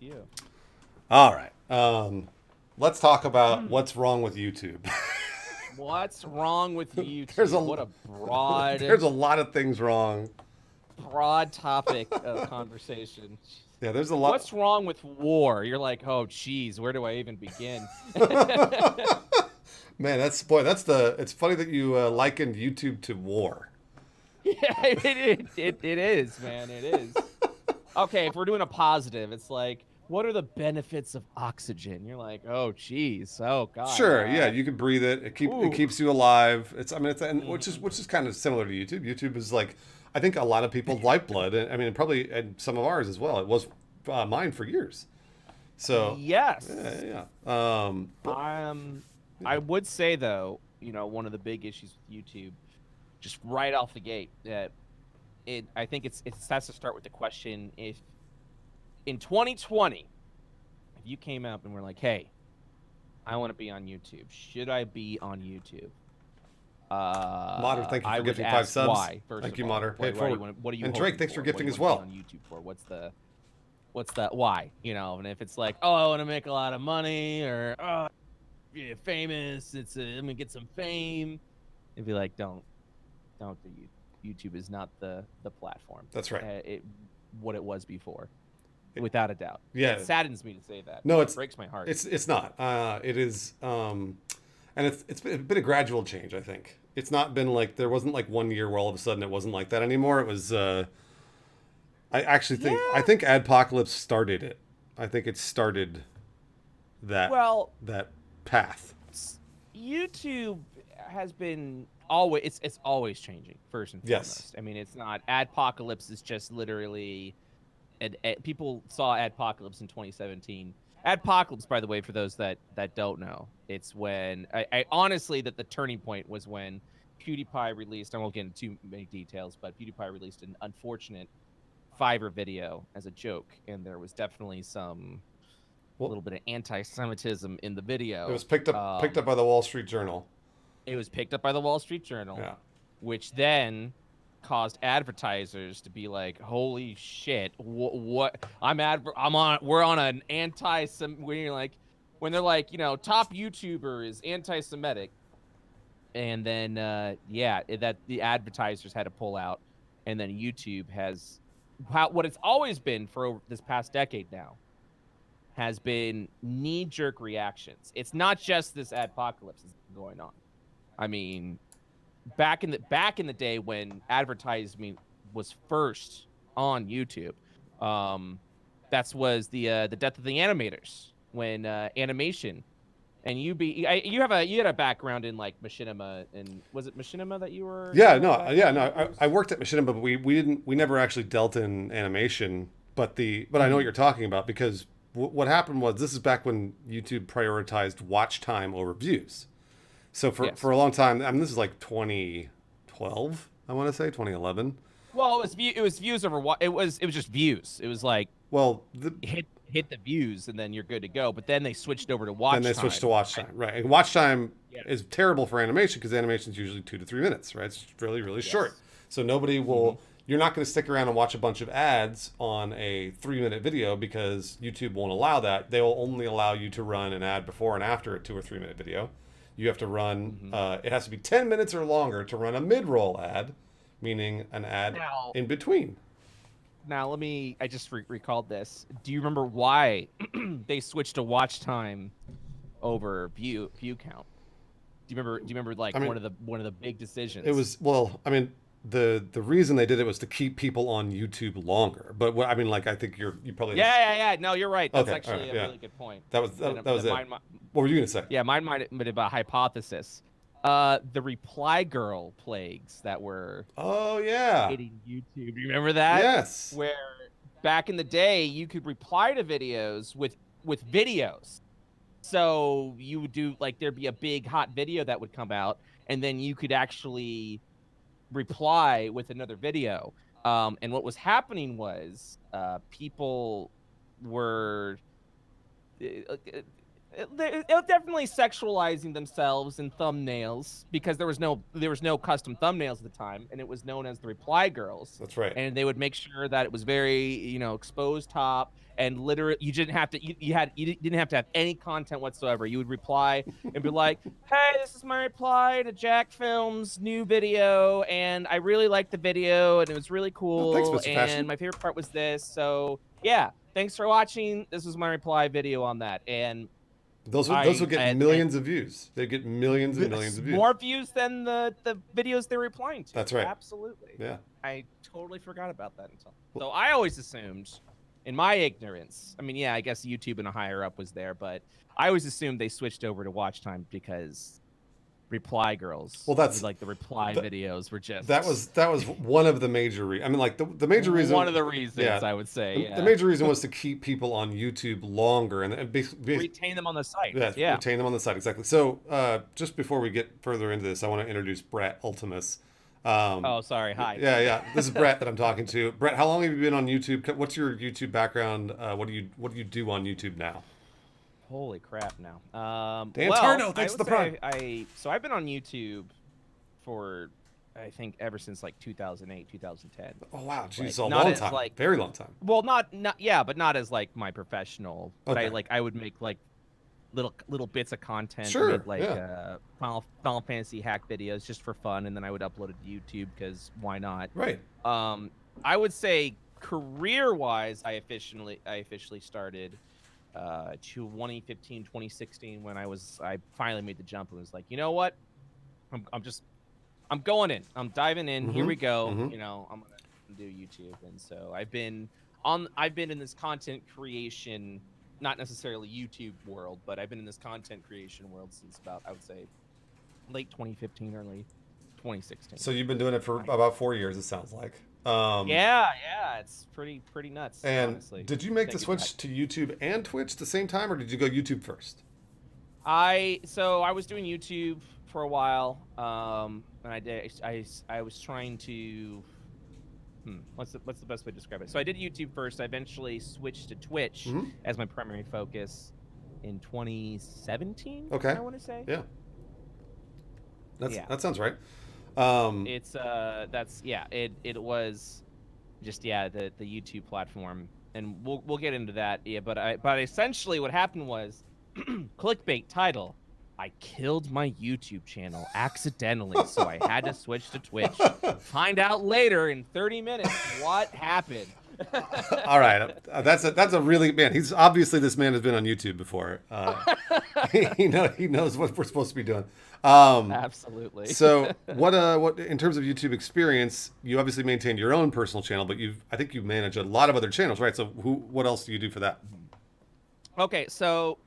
you. All right. Let's talk about what's wrong with YouTube. What's wrong with there's YouTube? What a a broad, there's a lot of things wrong. broad topic of conversation. Yeah, there's a lot. What's wrong with war? You're like, oh, geez, where do I even begin? Man, it's funny that you likened YouTube to war. Yeah, it is, man. It is. Okay, if we're doing a positive, it's like, what are the benefits of oxygen? You're like, oh, geez, oh God, Sure, yeah, you can breathe it. It ooh, keeps you alive. It's and hmm which is kind of similar to YouTube. YouTube is like I think a lot of people's lifeblood. And, I mean, probably and some of ours as well. It was mine for years. So yes. yeah, yeah. But I would say though, one of the big issues with YouTube, just right off the gate, that I think it has to start with the question: if in 2020, if you came up and were like, "Hey, I want to be on YouTube. Should I be on YouTube?" Mater, thank you I for would gifting 5 subs. why first Thank of you, all. Mater. Pay it Why do you forward. want? What are you And Drake, hoping thanks for for? What do gifting you as want to be well. on YouTube for? What's the why? And if it's like, oh, I want to make a lot of money, or oh, yeah, famous. I'm gonna get some fame. It'd be like, don't do you. YouTube is not the platform. That's right. What it was before, without a doubt. Yeah. It saddens me to say that. No, It breaks my heart. it's not. It is and it's been a gradual change, I think. It's not been like there wasn't like 1 year where all of a sudden it wasn't like that anymore. It was I actually think Yeah. Adpocalypse started it. I think it started that Well, that path. YouTube has been always it's always changing first and Yes. foremost. I mean, it's not Adpocalypse is just literally people saw Adpocalypse in 2017. Adpocalypse, by the way, for those that don't know, it's when I honestly that the turning point was when PewDiePie released. I won't get into too many details, but PewDiePie released an unfortunate Fiverr video as a joke, and there was definitely some a Well, little bit of anti-Semitism in the it was video. picked up by the Wall Street Journal. It was picked up by the Wall Street Journal, Yeah. which then caused advertisers to be like, "Holy shit! What? We're on an anti-Sem." When you're like, when they're like, top YouTuber is anti-Semitic, and then that the advertisers had to pull out, and then YouTube has what it's always been for this past decade now has been knee-jerk reactions. It's not just this apocalypse that's going on. I mean, back in the day when advertising was first on YouTube, that was the death of the animators when animation and you had a background in like machinima, and was it machinima that you were Yeah, had a yeah, background no. in? I worked at Machinima, but we never actually dealt in animation. But I know what Mhm. you're talking about because what happened was this is back when YouTube prioritized watch time over views. So for Yes. a long time, I mean, this is like 2012, I want to say 2011. Well, it was views over what it was just views. It was like Well, hit the views and then you're good to go. But then they switched over to then watch they switched to time. watch time, right? And watch time Yeah. is terrible for animation because animation is usually 2 to 3 minutes, right? It's really really short. Yes. So nobody hmm will. You're not going to stick around and watch a bunch of ads on a 3 minute video because YouTube won't allow that. They will only allow you to run an ad before and after a 2 or 3 minute video. You have to run. hmm It has to be 10 minutes or longer to run a mid-roll ad, meaning an ad Now, in between. I just recalled this. Do you remember why they switched to watch time over view count? Do you remember like I mean, one of the big it decisions? was well. I mean, the reason they did it was to keep people on YouTube longer. But I mean, like I think you probably Yeah. No, you're right. That's okay. All right, actually a yeah, really good point. that was it. What were you gonna say? Yeah, mine might have been about hypothesis. The reply girl plagues that were Oh yeah, hitting YouTube. Do you remember that? yes. Where back in the day you could reply to videos with videos. So you would do like there'd be a big hot video that would come out, and then you could actually reply with another video. And what was happening was people were they're definitely sexualizing themselves in thumbnails because there was no custom thumbnails at the time, and it was known as the reply girls. That's right. And they would make sure that it was very exposed top, and literally you didn't have to you didn't have to have any content whatsoever. You would reply and be like, "Hey, this is my reply to Jack Film's new video, and I really liked the video, and it was really Oh, thanks, cool, Mr. Fashion. and my favorite part was this. So yeah, thanks for watching. This was my reply video on that." And Those would get and millions of views. They get millions and millions of views. more views than the videos they're replying to. That's right. Absolutely. Yeah. I totally forgot about that until. So I always assumed, in my ignorance, I mean, yeah, I guess YouTube and a higher up was there, but I always assumed they switched over to watch time because reply girls, Well, that's like the reply videos were just that was one of the major I mean, like the major reason, one of the reasons, yeah, I would say. the major reason was to keep people on YouTube longer and retain them on the site. Yeah, retain them on the site, exactly. So just before we get further into this, I want to introduce BrettUltimus. Oh, sorry. Hi. Yeah. This is Brett that I'm talking to. Brett, how long have you been on YouTube? What's your YouTube background? What do you do on YouTube now? Holy crap! Now, Dan well, Tardo, thanks for the prime. So I've been on YouTube for I think ever since like 2008, 2010. Oh wow, geez, Like, a long time, like, very long time. Well, not yeah, but not as like my professional. But Okay. I would make like little bits of content. Sure, Made, like yeah. Final Fantasy hack videos just for fun, and then I would upload it to YouTube because why not? Right. I would say career-wise, I officially started 2015, 2016 when I finally made the jump and was like, you know what, I'm going in, I'm diving in. Here we go. You know, I'm gonna do YouTube. And so I've been in this content creation, not necessarily YouTube world, but I've been in this content creation world since about, I would say, late 2015, early 2016. So you've been doing it for about 4 years, it sounds like. Yeah, it's pretty nuts. And honestly. did you make the switch to YouTube and Twitch at the same time, or did you go YouTube first? So I was doing YouTube for a while, and I was trying to. What's the best way to describe it? So I did YouTube first. I eventually switched to Twitch as my primary focus in 2017. Okay. I want to say. Yeah. That sounds right. It was just the YouTube platform, and we'll get into that. Yeah, but essentially what happened was clickbait title. I killed my YouTube channel accidentally, so I had to switch to Twitch. Find out later in 30 minutes what happened. All right, that's a really, man. He's obviously, this man has been on YouTube before. He knows what we're supposed to be doing. Absolutely. So what in terms of YouTube experience, you obviously maintained your own personal channel, but I think you manage a lot of other channels, right? So what else do you do for that? Okay, so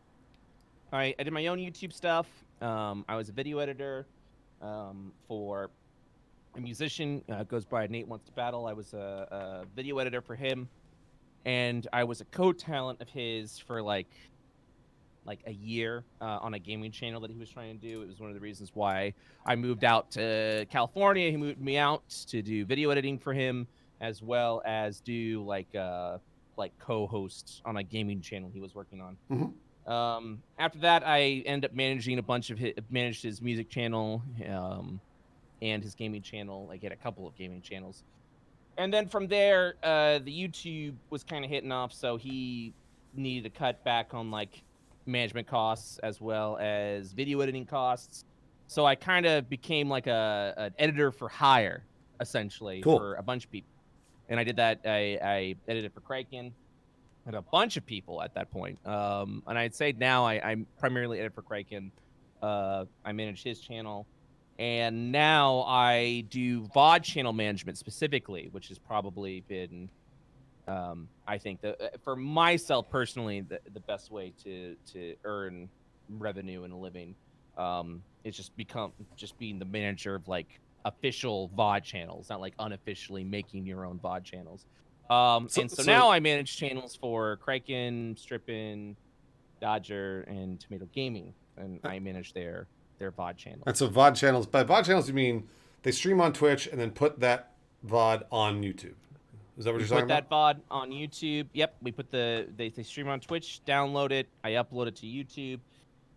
I did my own YouTube stuff. I was a video editor for a musician, goes by Nate Wants to Battle. I was a video editor for him, and I was a co-talent of his for like a year on a gaming channel that he was trying to do. It was one of the reasons why I moved out to California. He moved me out to do video editing for him, as well as do like co-hosts on a gaming channel he was working on. After that, I ended up managing managed his music channel and his gaming channel. Like, he had a couple of gaming channels. And then from there, the YouTube was kind of hitting off, so he needed to cut back on like management costs as well as video editing costs. So I kind of became like an editor for hire, essentially, for a bunch of people. And I did that. I edited for Kraken and a bunch of people at that point. And I'd say now I'm primarily edit for Kraken. I manage his channel. And now I do VOD channel management specifically, which has probably been, I think, for myself personally, the best way to earn revenue and a living. It's just being the manager of like official VOD channels, not like unofficially making your own VOD channels. So now I manage channels for Kraken, Strippin', Dodger, and Tomato Gaming, and I manage their VOD channels. And so VOD channels, by VOD channels you mean they stream on Twitch and then put that VOD on YouTube? Is that what you're talking about? Put that VOD on YouTube. Yep, we put they stream on Twitch, download it, I upload it to YouTube.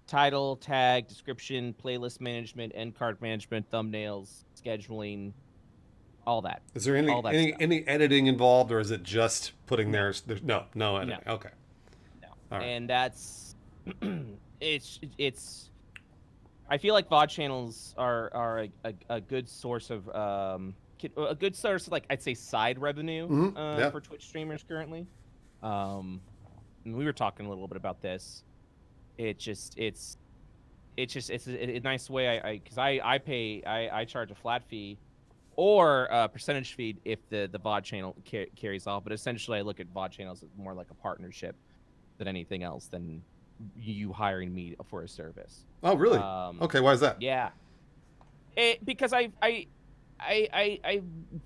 Title, tag, description, playlist management, end card management, thumbnails, scheduling, all that, Is there all that stuff. any editing involved, or is it just putting No, there's no no, editing? Okay, no, all right. and that's it's. I feel like VOD channels are a good source of a good source of, like, I'd say, side revenue Yeah, for Twitch streamers currently. Um, and we were talking a little bit about this. It just it's a nice way. Because I pay I charge a flat fee or a percentage fee if the VOD channel carries off. But essentially, I look at VOD channels as more like a partnership than anything else, than you hiring me for a service. oh really? Um, Okay, why is that? yeah, because I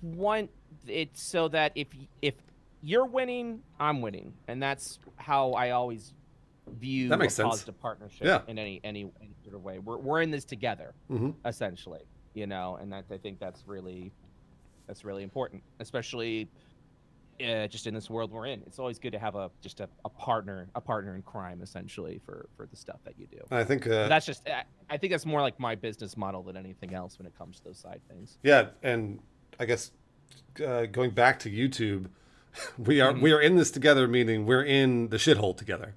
want it so that if you're winning, I'm winning, and that's how I always That view a makes sense. positive partnership Yeah. in any sort of way. We're in this together, Hmm. essentially, and I think that's really important, especially just in this world we're in. It's always good to have a partner in crime, essentially, for the stuff that you do. I think But that's just I think that's more like my business model than anything else when it comes to those side things. yeah, and I guess going back to YouTube, Hmm. we are in this together, meaning we're in the shithole together.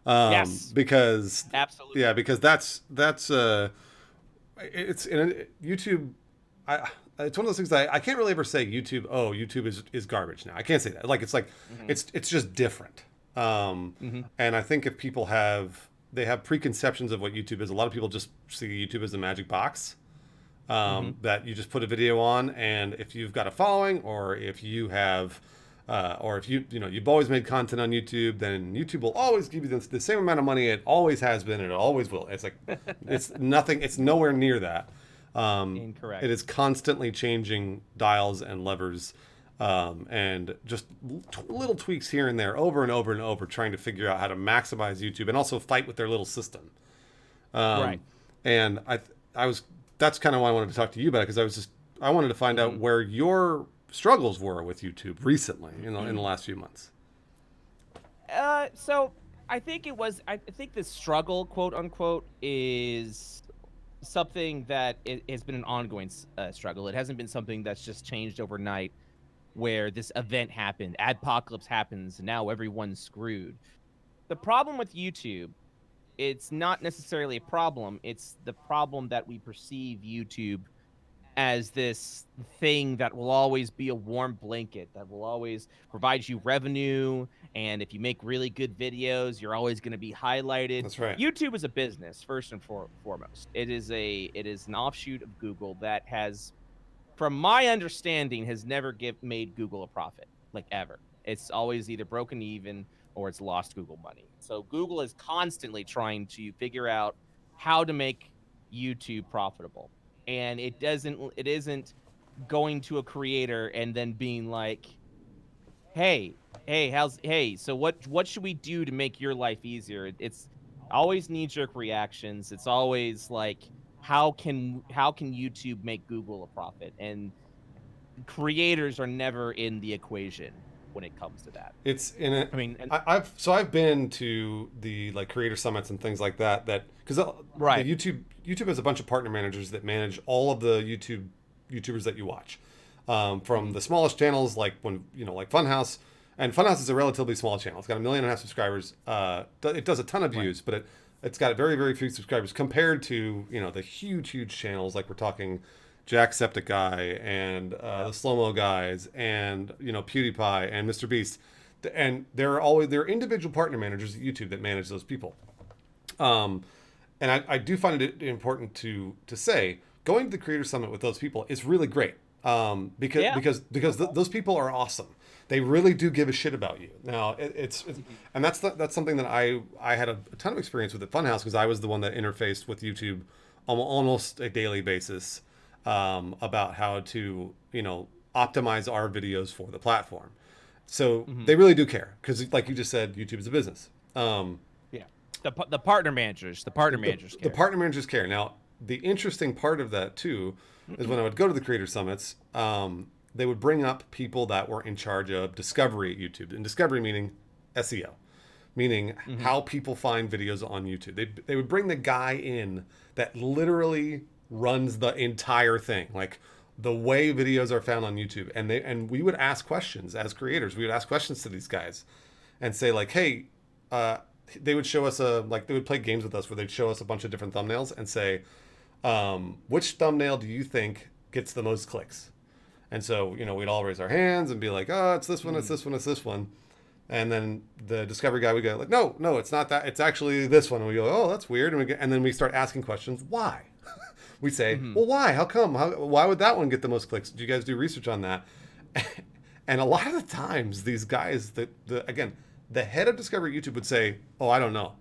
Yes, Because yeah, absolutely. because that's it's in YouTube. I it's one of those things that I can't really ever say YouTube. Oh, YouTube is garbage now. I can't say that. Like Hmm. it's just different. Hmm. And I think if people they have preconceptions of what YouTube is, a lot of people just see YouTube as a magic box Hmm. that you just put a video on, and if you've got a following, or if you have, or if you've always made content on YouTube, then YouTube will always give you the same amount of money it always has been, and it always will. It's like it's nothing. It's nowhere near that. It Incorrect. is constantly changing dials and levers, and just little tweaks here and there, over and over and over, trying to figure out how to maximize YouTube and also fight with their little system. Right. And I was that's kind of why I wanted to talk to you about it, because I wanted to find out Hmm. where your struggles were with YouTube recently, in the last few months. So I think I think the struggle, quote unquote, is something that has been an ongoing struggle. It hasn't been something that's just changed overnight, where this event happened, adpocalypse happens, and now everyone's screwed. The problem with YouTube, it's not necessarily a problem. It's the problem that we perceive YouTube as this thing that will always be a warm blanket, that will always provide you revenue, and if you make really good videos, you're always going to be highlighted. That's right. YouTube is a business, first and foremost. It is an offshoot of Google that has, from my understanding, has never made Google a profit, like, ever. It's always either broken even or it's lost Google money. So Google is constantly trying to figure out how to make YouTube profitable. And it isn't going to a creator and then being like, hey, so what should we do to make your life easier? It's always knee-jerk reactions. It's always like, how can YouTube make Google a profit? And creators are never in the equation when it comes to that. It's in it. I mean, and I've been to the like creator summits and things like that. Because the right. YouTube has a bunch of partner managers that manage all of the YouTubers that you watch, from Hmm. the smallest channels, like like Funhouse. And Funhouse is a relatively small channel. It's got 1.5 million subscribers. It does a ton of Right. views, but it's got very, very few subscribers compared to the huge channels, like we're talking Jacksepticeye and Yeah. the Slow Mo guys, and PewDiePie and Mr. Beast, and there are individual partner managers at YouTube that manage those people. Um, and I do find it important to say, going to the Creator Summit with those people is really great, Yeah. those people are awesome. They really do give a shit about you. Now it's Hmm. and that's something that I had a ton of experience with at Funhouse, because I was the one that interfaced with YouTube on almost a daily basis, about how to optimize our videos for the platform. So Hmm. they really do care, because, like you just said, YouTube is a business. Yeah. The partner managers The care. partner managers care. Now, the interesting part of that too is when I would go to the creator summits, they would bring up people that were in charge of discovery at YouTube, and discovery meaning SEO, meaning Hmm. how people find videos on YouTube. They would bring the guy in that literally runs the entire thing, like the way videos are found on YouTube, and we would ask questions as creators. We would ask questions to these guys and say like, hey, they would show us they would play games with us where they'd show us a bunch of different thumbnails and say, which thumbnail do you think gets the most clicks? And so, we'd all raise our hands and be like, oh, it's this one, it's this one, it's this one. And then the discovery guy would go like, no, it's not that. It's actually this one. And we go, oh, that's weird. And then we start asking questions. Why? We say, well, why? How come? Why would that one get the most clicks? Do you guys do research on that? And a lot of the times these guys, again, the head of Discovery YouTube would say, oh, I don't know.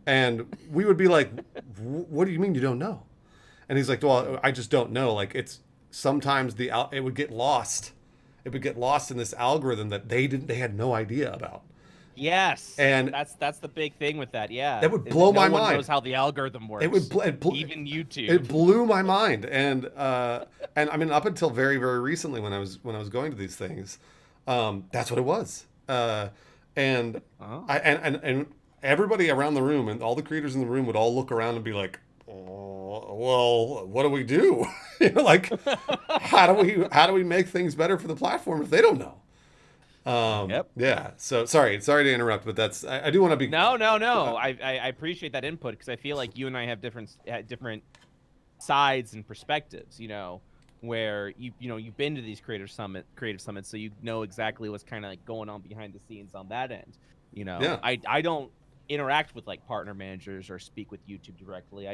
And we would be like, what do you mean you don't know? And he's like, well, I just don't know. Like it's sometimes it would get lost. It would get lost in this algorithm that they had no idea about. Yes, and that's the big thing with that. Yeah, that would blow my mind. No one knows how the algorithm works. Even YouTube. It blew my mind, and I mean, up until very, very recently, when I was going to these things, that's what it was. And everybody around the room and all the creators in the room would all look around and be like, oh, well, what do we do? Like, how do we make things better for the platform if they don't know? Yep. Yeah. So sorry to interrupt, but I do want to be. No. I appreciate that input because I feel like you and I have different sides and perspectives. Where you've been to these creative summits, so you know exactly what's kind of like going on behind the scenes on that end. Yeah. I don't interact with like partner managers or speak with YouTube directly.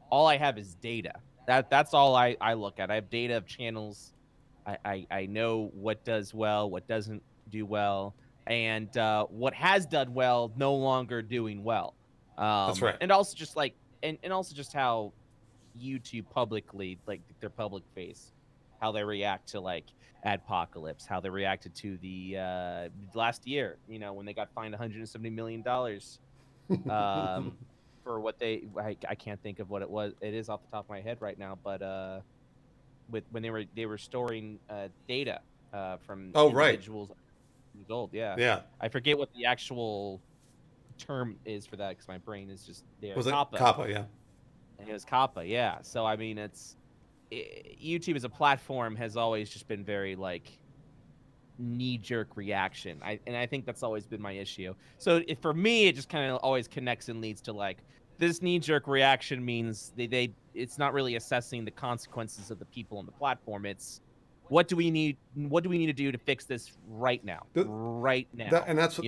All I have is data. That's all I look at. I have data of channels. I know what does well, what doesn't do well, and what has done well no longer doing well. That's right. And also just like and also just how YouTube publicly, like their public face, how they react to like Adpocalypse, how they reacted to the last year, when they got fined $170 million for what I can't think of what it was. It is off the top of my head right now, but when they were storing data from individuals. Right. Years old, yeah. Yeah. I forget what the actual term is for that because my brain is just there. Was it COPPA? Yeah. It was COPPA, yeah. So I mean, YouTube as a platform has always just been very like knee-jerk reaction. I think that's always been my issue. So for me, it just kind of always connects and leads to like this knee-jerk reaction means it's not really assessing the consequences of the people on the platform. It's what do we need to do to fix this right now? And that's what,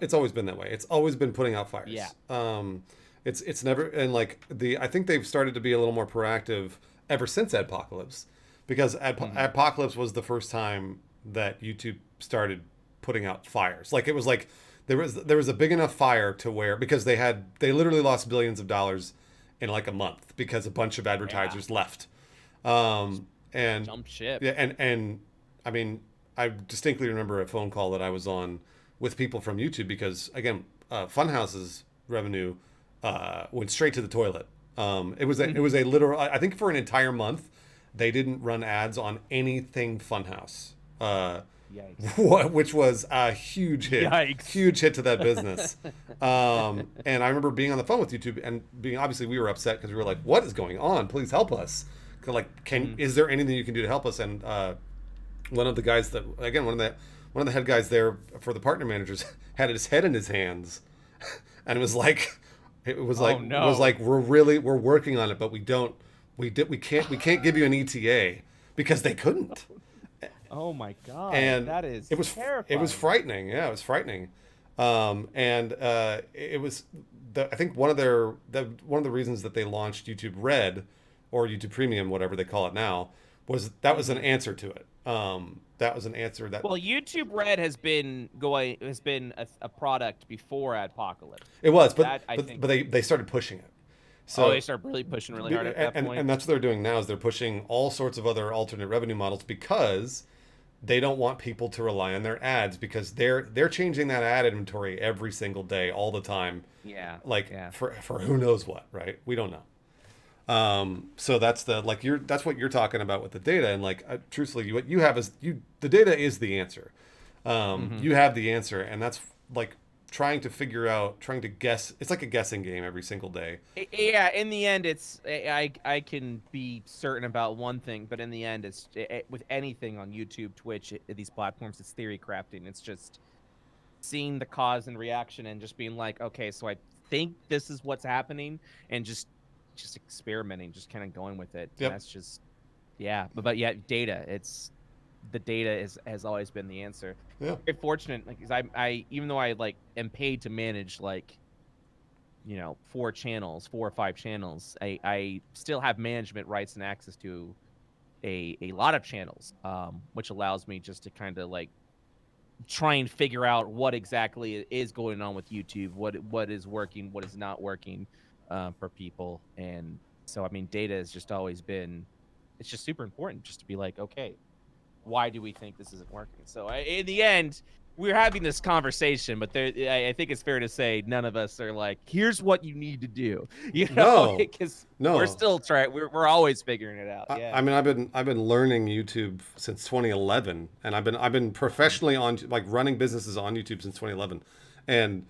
it's always been that way. It's always been putting out fires. Yeah. It's never, and like I think they've started to be a little more proactive ever since Adpocalypse, because Adpocalypse was the first time that YouTube started putting out fires. Like it was like there was a big enough fire to where, because they literally lost billions of dollars in like a month because a bunch of advertisers left. And jump ship. Yeah, and I mean, I distinctly remember a phone call that I was on with people from YouTube because, again, Funhouse's revenue went straight to the toilet. It was a literal. I think for an entire month, they didn't run ads on anything Funhouse, which was a huge hit. Yikes. Huge hit to that business. And I remember being on the phone with YouTube and obviously we were upset because we were like, "What is going on? Please help us." Like, is there anything you can do to help us? And one of the guys one of the head guys there for the partner managers had his head in his hands, and it was like we're working on it, but we can't give you an ETA because they couldn't. Oh my god! And it was terrifying. It was frightening. Yeah, it was frightening. It was I think one of the reasons that they launched YouTube Red, or YouTube Premium, whatever they call it now, was an answer to it. That was an answer that. Well, YouTube Red has been a product before Adpocalypse. It was, but they started pushing it. So they started really pushing really hard at that point. And that's what they're doing now, is they're pushing all sorts of other alternate revenue models because they don't want people to rely on their ads, because they're changing that ad inventory every single day, all the time. Yeah. For who knows what, right? We don't know. So that's that's what you're talking about with the data, and truthfully, what you have is the data is the answer. You have the answer, and that's trying to guess. It's like a guessing game every single day. Yeah, in the end, it's I can be certain about one thing, but in the end, it's with anything on YouTube, Twitch, these platforms, it's theory crafting. It's just seeing the cause and reaction and just being like, okay, so I think this is what's happening, and just experimenting, just kind of going with it. And Yep. that's just yeah, but yeah, data. It's the data has always been the answer. Yeah. Very fortunate, like, 'cause I even though I like am paid to manage like 4 or 5 channels, I still have management rights and access to a lot of channels, which allows me just to kind of like try and figure out what exactly is going on with YouTube, what is working, what is not working for people. And so I mean, data has just always been, it's just super important just to be like, okay, why do we think this isn't working? So in the end, we're having this conversation, but I think it's fair to say none of us are like, here's what you need to do, No. because No. we're still trying. We're always figuring it out. Yeah. I mean, I've been learning YouTube since 2011, and I've been professionally on like running businesses on YouTube since 2011, and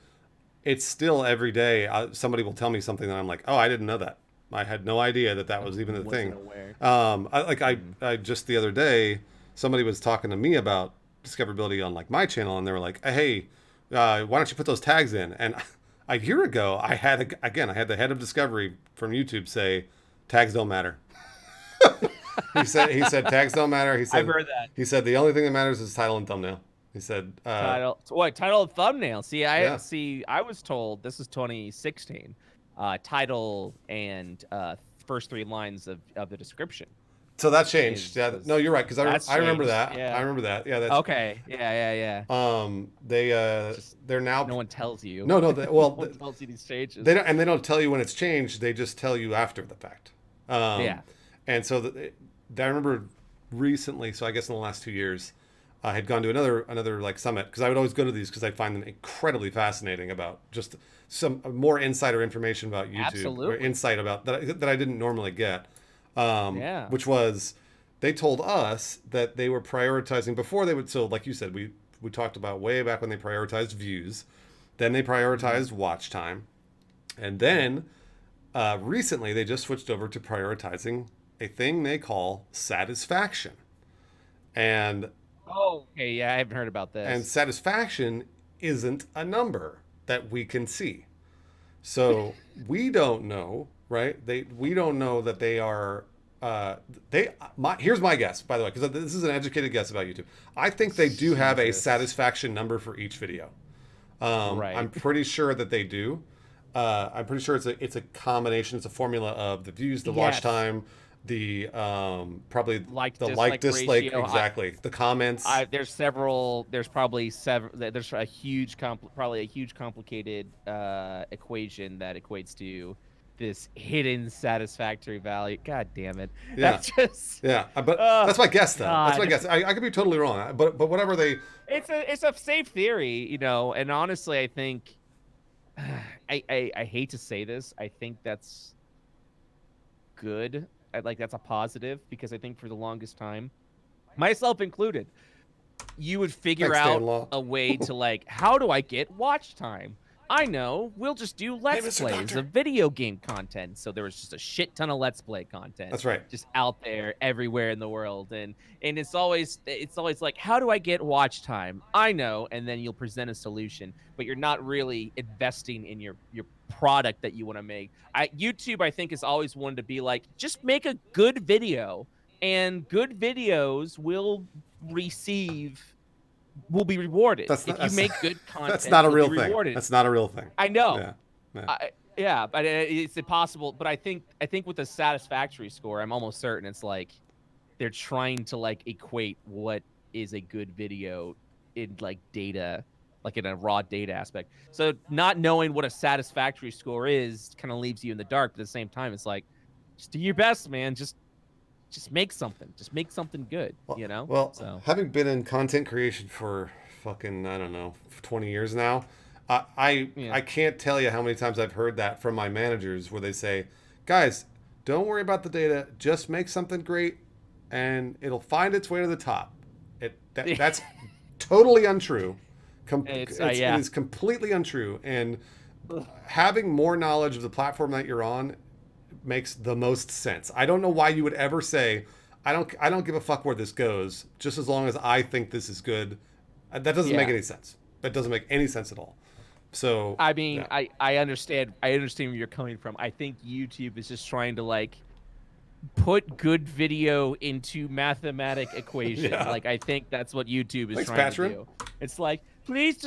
it's still every day somebody will tell me something that I'm like, oh, I didn't know that. I had no idea that was even the thing. Aware. I just the other day somebody was talking to me about discoverability on like my channel, and they were like, hey, why don't you put those tags in? And a year ago, I had the head of discovery from YouTube say, tags don't matter. he said tags don't matter. He said I've heard that. He said the only thing that matters is title and thumbnail. He said title and thumbnail. See, Yeah. I was told this is 2016. Title and first 3 lines of the description. So that changed. Yeah, no, you're right, because I remember that. Yeah. I remember that. Yeah, that's okay. Yeah. They're now. No one tells you. No, no one tells you these changes. They don't tell you when it's changed. They just tell you after the fact. Yeah. And so I remember recently. So I guess in the last 2 years, I had gone to another like summit, because I would always go to these because I find them incredibly fascinating about just some more insider information about YouTube. Absolutely. Or insight about that I didn't normally get. Yeah. Which was, they told us that they were prioritizing before they would. So like you said, we talked about way back when they prioritized views, then they prioritized watch time, and then recently they just switched over to prioritizing a thing they call satisfaction. And oh, okay. Yeah, I haven't heard about this. and satisfaction isn't a number that we can see, so we don't know. Right? We don't know that they are. Here's my guess, by the way, because this is an educated guess about YouTube. I think they do have a satisfaction number for each video. Right. I'm pretty sure that they do. I'm pretty sure it's a combination. It's a formula of the views, the watch time, the probably the like dislike ratio. Exactly. The comments. There's probably several. There's a huge complicated equation that equates to this hidden satisfactory value. God damn it. Yeah. That's just but that's my guess though. God. That's my guess. I could be totally wrong. But whatever they it's a safe theory, and honestly I think I hate to say this, I think that's good. That's a positive, because I think for the longest time, myself included, you would figure out a way to like, how do I get watch time? I know, we'll just do Let's Plays of video game content. So there was just a shit ton of Let's Play content. That's right. Just out there everywhere in the world. And it's always like, how do I get watch time? I know. And then you'll present a solution, but you're not really investing in your product that you want to make. YouTube, I think, has always wanted to be like, just make a good video, and good videos will be rewarded. If you make good content, that's not a real thing. Rewarded. That's not a real thing. I know. Yeah. But it's impossible. But I think with the satisfactory score, I'm almost certain it's like they're trying to like equate what is a good video in like data, like in a raw data aspect. So not knowing what a satisfactory score is kind of leaves you in the dark. But at the same time, it's like, just do your best, man. Just make something. Just make something good, Well, so. Having been in content creation for fucking, I don't know, 20 years now, I can't tell you how many times I've heard that from my managers, where they say, guys, don't worry about the data. Just make something great, and it'll find its way to the top. That's totally untrue. It is completely untrue. And having more knowledge of the platform that you're on makes the most sense. I don't know why you would ever say, I don't give a fuck where this goes, just as long as I think this is good. That doesn't make any sense. That doesn't make any sense at all. So I mean, I understand where you're coming from. I think YouTube is just trying to like put good video into mathematic equation. Like I think that's what YouTube is trying to do. It's like, please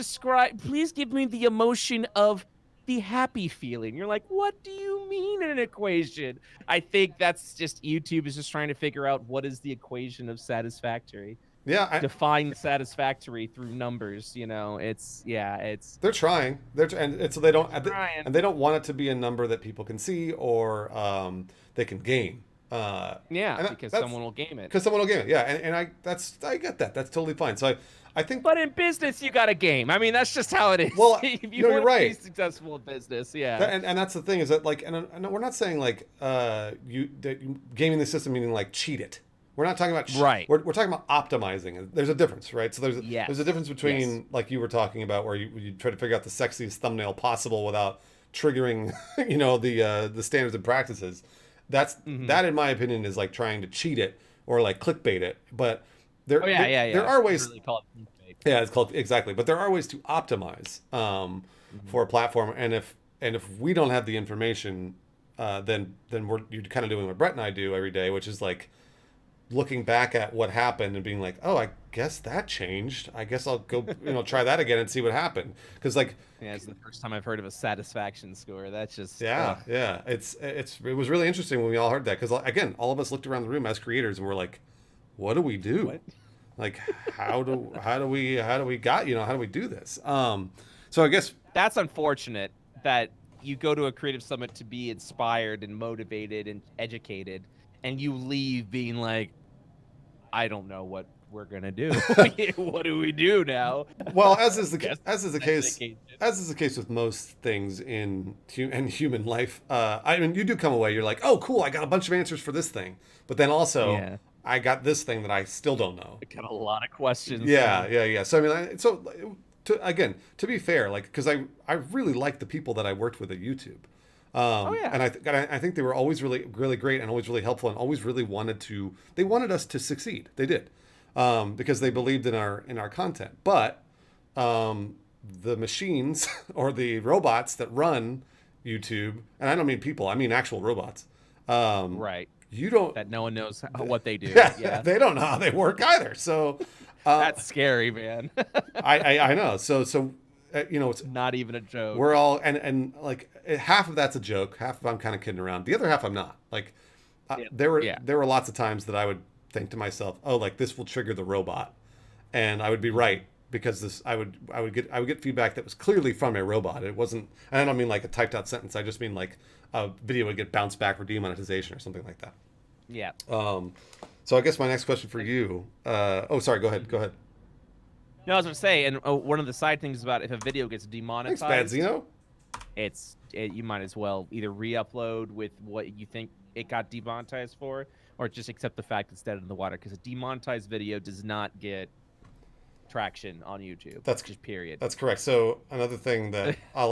give me the emotion of the happy feeling. You're like, what do you mean in an equation? I think that's just YouTube is just trying to figure out what is the equation of satisfactory. Define satisfactory through numbers. You know, they're trying. So they don't want it to be a number that people can see or they can game. Because someone will game it. Yeah, and I get that. That's totally fine. So I think. But in business, you got a game. I mean, that's just how it is. Well, if you you're right. To be successful in business, And that's the thing is that like, and we're not saying like gaming the system meaning like cheat it. We're not talking about We're talking about optimizing. There's a difference, right? So there's a difference between like you were talking about where you try to figure out the sexiest thumbnail possible without triggering, the standards and practices. That in my opinion is like trying to cheat it or like clickbait it. But there are ways. Really call it clickbait. Yeah, it's called exactly. But there are ways to optimize for a platform, and if we don't have the information, then you're kind of doing what Brett and I do every day, which is like looking back at what happened and being like, oh, I guess that changed. I guess I'll go, try that again and see what happened. Because like, it's the first time I've heard of a satisfaction score. That's just it was really interesting when we all heard that because again, all of us looked around the room as creators and we're like, what do we do? What? Like, how do we do this? So I guess that's unfortunate that you go to a creative summit to be inspired and motivated and educated, and you leave being like, I don't know what we're gonna do. What do we do now? Well, as is the case with most things in human life. I mean, you do come away. You're like, oh, cool. I got a bunch of answers for this thing, but then also I got this thing that I still don't know. I got a lot of questions. Yeah. So I mean, to be fair, like, because I really like the people that I worked with at YouTube. And I think they were always really, really great and always really helpful and always really they wanted us to succeed. They did, because they believed in our content. But the machines or the robots that run YouTube, and I don't mean people, I mean actual robots. Right. That no one knows what they do. Yeah. They don't know how they work either. So that's scary, man. I know. So. It's not even a joke. We're all and like half of that's a joke. Half of I'm kind of kidding around. The other half I'm not. Like there were lots of times that I would think to myself, oh, like this will trigger the robot, and I would be right because I would get feedback that was clearly from a robot. It wasn't. And I don't mean like a typed out sentence. I just mean like a video would get bounced back for demonetization or something like that. Yeah. So I guess my next question for you. Sorry. Go ahead. No, I was going to say, and one of the side things about if a video gets demonetized, thanks, Badzino. You might as well either re-upload with what you think it got demonetized for, or just accept the fact it's dead in the water. Because a demonetized video does not get traction on YouTube. That's just period. That's correct. So another thing that I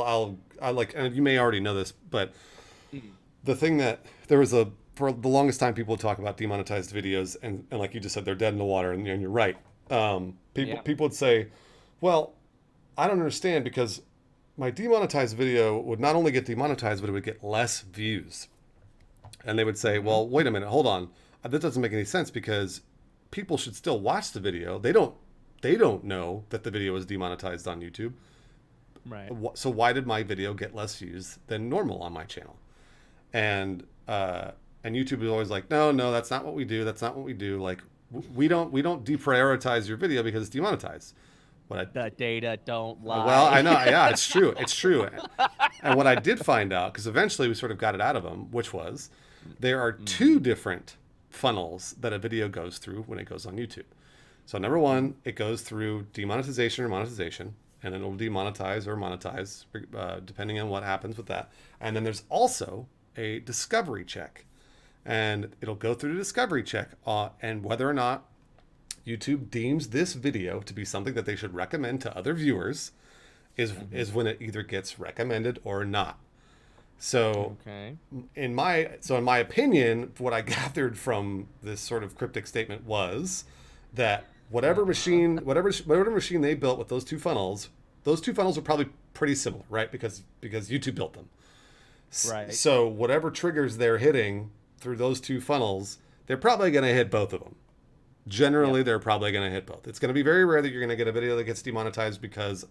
like, and you may already know this, but the thing that for the longest time people would talk about demonetized videos, and like you just said, they're dead in the water, and you're right. People would say, well, I don't understand because my demonetized video would not only get demonetized, but it would get less views. And they would say, well, wait a minute, hold on. That doesn't make any sense because people should still watch the video. They don't know that the video is demonetized on YouTube. Right. So why did my video get less views than normal on my channel? And YouTube is always like, no, that's not what we do. That's not what we do. Like, we don't deprioritize your video because it's demonetized. The data don't lie. Well, I know. Yeah, it's true. And what I did find out, because eventually we sort of got it out of them, which was there are two different funnels that a video goes through when it goes on YouTube. So number one, it goes through demonetization or monetization, and then it'll demonetize or monetize depending on what happens with that. And then there's also a discovery check. And it'll go through the discovery check and whether or not YouTube deems this video to be something that they should recommend to other viewers is when it either gets recommended or not. So Okay. in my opinion, what I gathered from this sort of cryptic statement was that whatever machine they built with those two funnels are probably pretty similar, right? Because YouTube built them. Right. So whatever triggers they're hitting through those two funnels, they're probably going to hit both of them. Generally, they're probably going to hit both. It's going to be very rare that you're going to get a video that gets demonetized because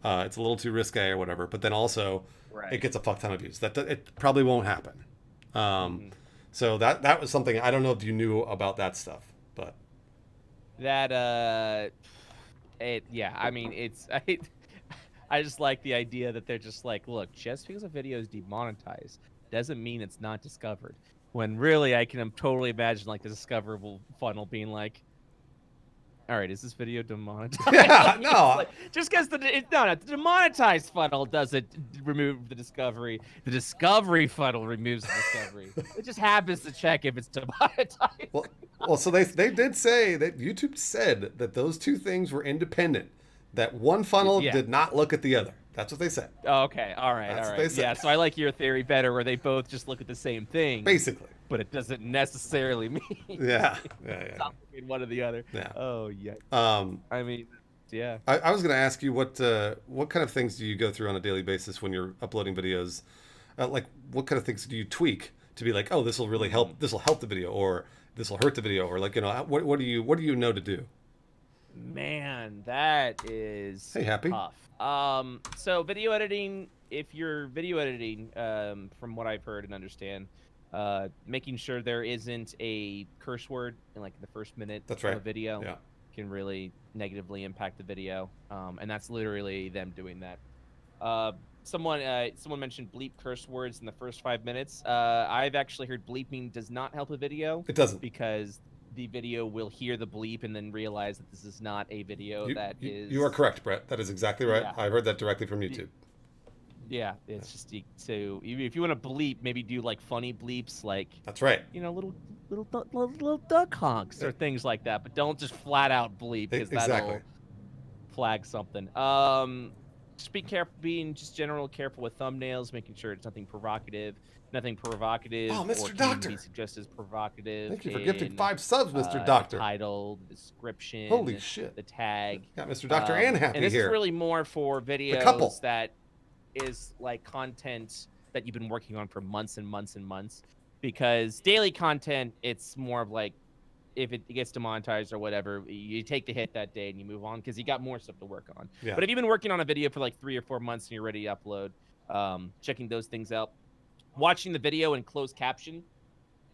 it's a little too risque or whatever. But then also, it gets a fuck ton of views. It probably won't happen. So that was something, I don't know if you knew about that stuff, but that I mean, I just like the idea that they're just like, look, just because a video is demonetized doesn't mean it's not discovered. When really, I can totally imagine like the discoverable funnel being like, all right, is this video demonetized? yeah, no. Like, just because the demonetized funnel doesn't remove the discovery. The discovery funnel removes the discovery. It just happens to check if it's demonetized. Well, so they did say that YouTube said that those two things were independent. That one funnel did not look at the other. That's what they said. Oh, okay, all right, That's all what they right. said. Yeah, so I like your theory better, where they both just look at the same thing, Basically. but it doesn't necessarily mean Yeah. in one or the other. Yeah. Oh yeah. I mean, yeah. I was going to ask you what kind of things do you go through on a daily basis when you're uploading videos? Like, what kind of things do you tweak to be like, oh, this will really help. This will help the video, or this will hurt the video, or like, what do you know to do? Man, that is Happy. tough. So video editing, if you're video editing, from what I've heard and understand, making sure there isn't a curse word in like the first minute That's of right. a video Yeah. can really negatively impact the video. And that's literally them doing that. Someone mentioned bleep curse words in the first 5 minutes. I've actually heard bleeping does not help a video. It doesn't. Because the video will hear the bleep and then realize that this is not a video You are correct, Brett. That is exactly right. Yeah. I heard that directly from YouTube. Yeah, it's just so if you want to bleep, maybe do like funny bleeps, like That's right. little duck honks or things like that. But don't just flat out bleep, because that'll flag something. Just be careful, being just careful with thumbnails, making sure it's nothing provocative. Nothing provocative. Oh, Mr. Or Doctor. be suggested as provocative. Thank you for gifting 5 subs, Mr. Doctor. The title, the description. Holy shit. The tag. Got Mr. Doctor and Happy and this here. is really more for videos that is like content that you've been working on for months and months and months. Because daily content, it's more of like, if it gets demonetized or whatever, you take the hit that day and you move on because you got more stuff to work on. Yeah. But if you've been working on a video for like 3 or 4 months and you're ready to upload, checking those things out, watching the video in closed caption,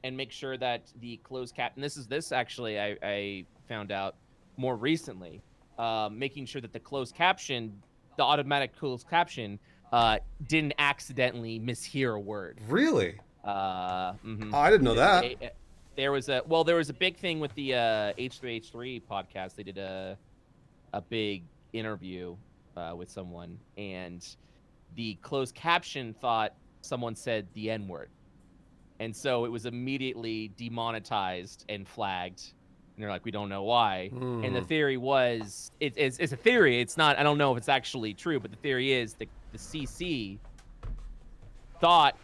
and make sure that the closed caption. This actually I found out more recently. Making sure that the closed caption, the automatic closed caption, didn't accidentally mishear a word. Really? Mm-hmm. Oh, I didn't know that. There was a big thing with the H3H3 podcast. They did a big interview with someone, and the closed caption thought someone said the N-word, and so it was immediately demonetized and flagged, and they're like, we don't know why. And the theory was, it's a theory, it's not, I don't know if it's actually true, but the theory is the CC thought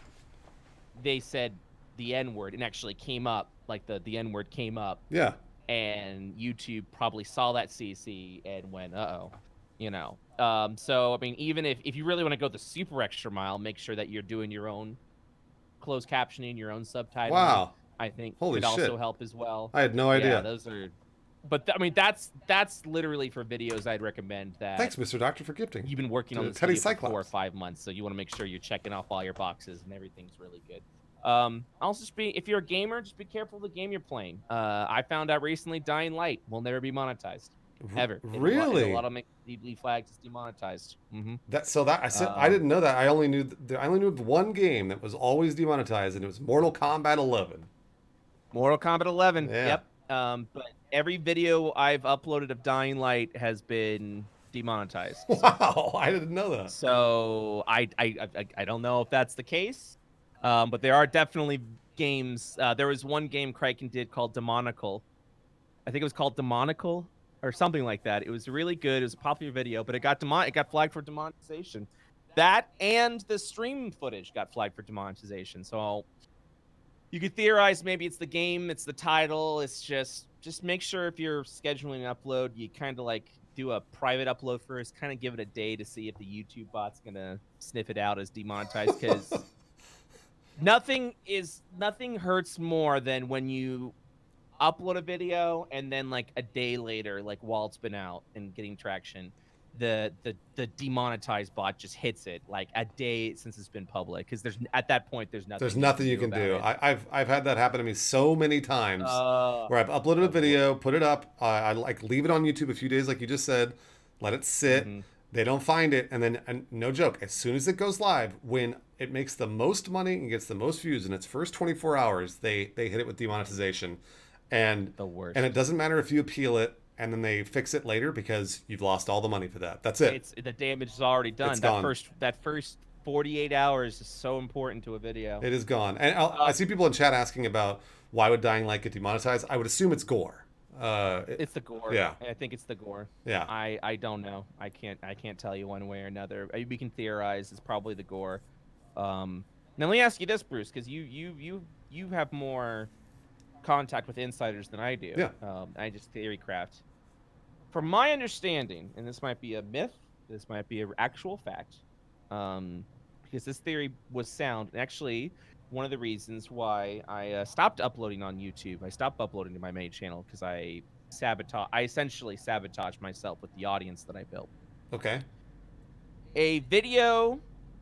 they said the N-word and actually came up, like the N-word came up. Yeah. And YouTube probably saw that CC and went, uh-oh, you know. So, I mean, even if you really want to go the super extra mile, make sure that you're doing your own closed captioning, your own subtitling. Wow. I think Holy could shit. also help as well. I had no idea. Yeah, those are... But, I mean, that's literally for videos I'd recommend that... Thanks, Mr. Doctor, for gifting. You've been working on this Teddy video for Cyclops. 4 or 5 months, so you want to make sure you're checking off all your boxes and everything's really good. Also, just if you're a gamer, just be careful of the game you're playing. I found out recently Dying Light will never be monetized. Ever. Really? A lot of leave flags is demonetized. Mm-hmm. I didn't know that. I only knew of one game that was always demonetized, and it was Mortal Kombat 11. Mortal Kombat 11. Yeah. Yep. But every video I've uploaded of Dying Light has been demonetized. Wow, I didn't know that. So I don't know if that's the case, but there are definitely games. There was one game Kraken did called Demonical, I think it was called Demonical or something like that. It was really good. It was a popular video, but it got flagged for demonetization. That and the stream footage got flagged for demonetization. So you could theorize maybe it's the game, it's the title. It's just make sure if you're scheduling an upload, you kind of like do a private upload first, kind of give it a day to see if the YouTube bot's gonna sniff it out as demonetized. Because nothing hurts more than when you upload a video and then like a day later, like while it's been out and getting traction, the demonetized bot just hits it like a day since it's been public, because there's at that point there's There's nothing you nothing can you do can about do. it. I've had that happen to me so many times where I've uploaded a Of course. video, put it up, I like leave it on YouTube a few days, like you just said, let it sit. Mm-hmm. They don't find it, and then and no joke, as soon as it goes live, when it makes the most money and gets the most views in its first 24 hours, they hit it with demonetization, and The worst. and it doesn't matter if you appeal it, and then they fix it later because you've lost all the money for that. That's it. It's the damage is already done. It's that gone. first 48 hours is so important to a video. It is gone. And I see people in chat asking about why would Dying Light get demonetized. I would assume it's gore. It's the gore. Yeah. I think it's the gore. Yeah. I don't know. I can't tell you one way or another. We can theorize it's probably the gore. Now let me ask you this, Bruce, because you have more contact with insiders than I do. Yeah. I just theory craft. From my understanding, and this might be a myth, this might be an actual fact, because this theory was sound. And actually, one of the reasons why I stopped uploading on YouTube, I stopped uploading to my main channel because I essentially sabotaged myself with the audience that I built. Okay. A video,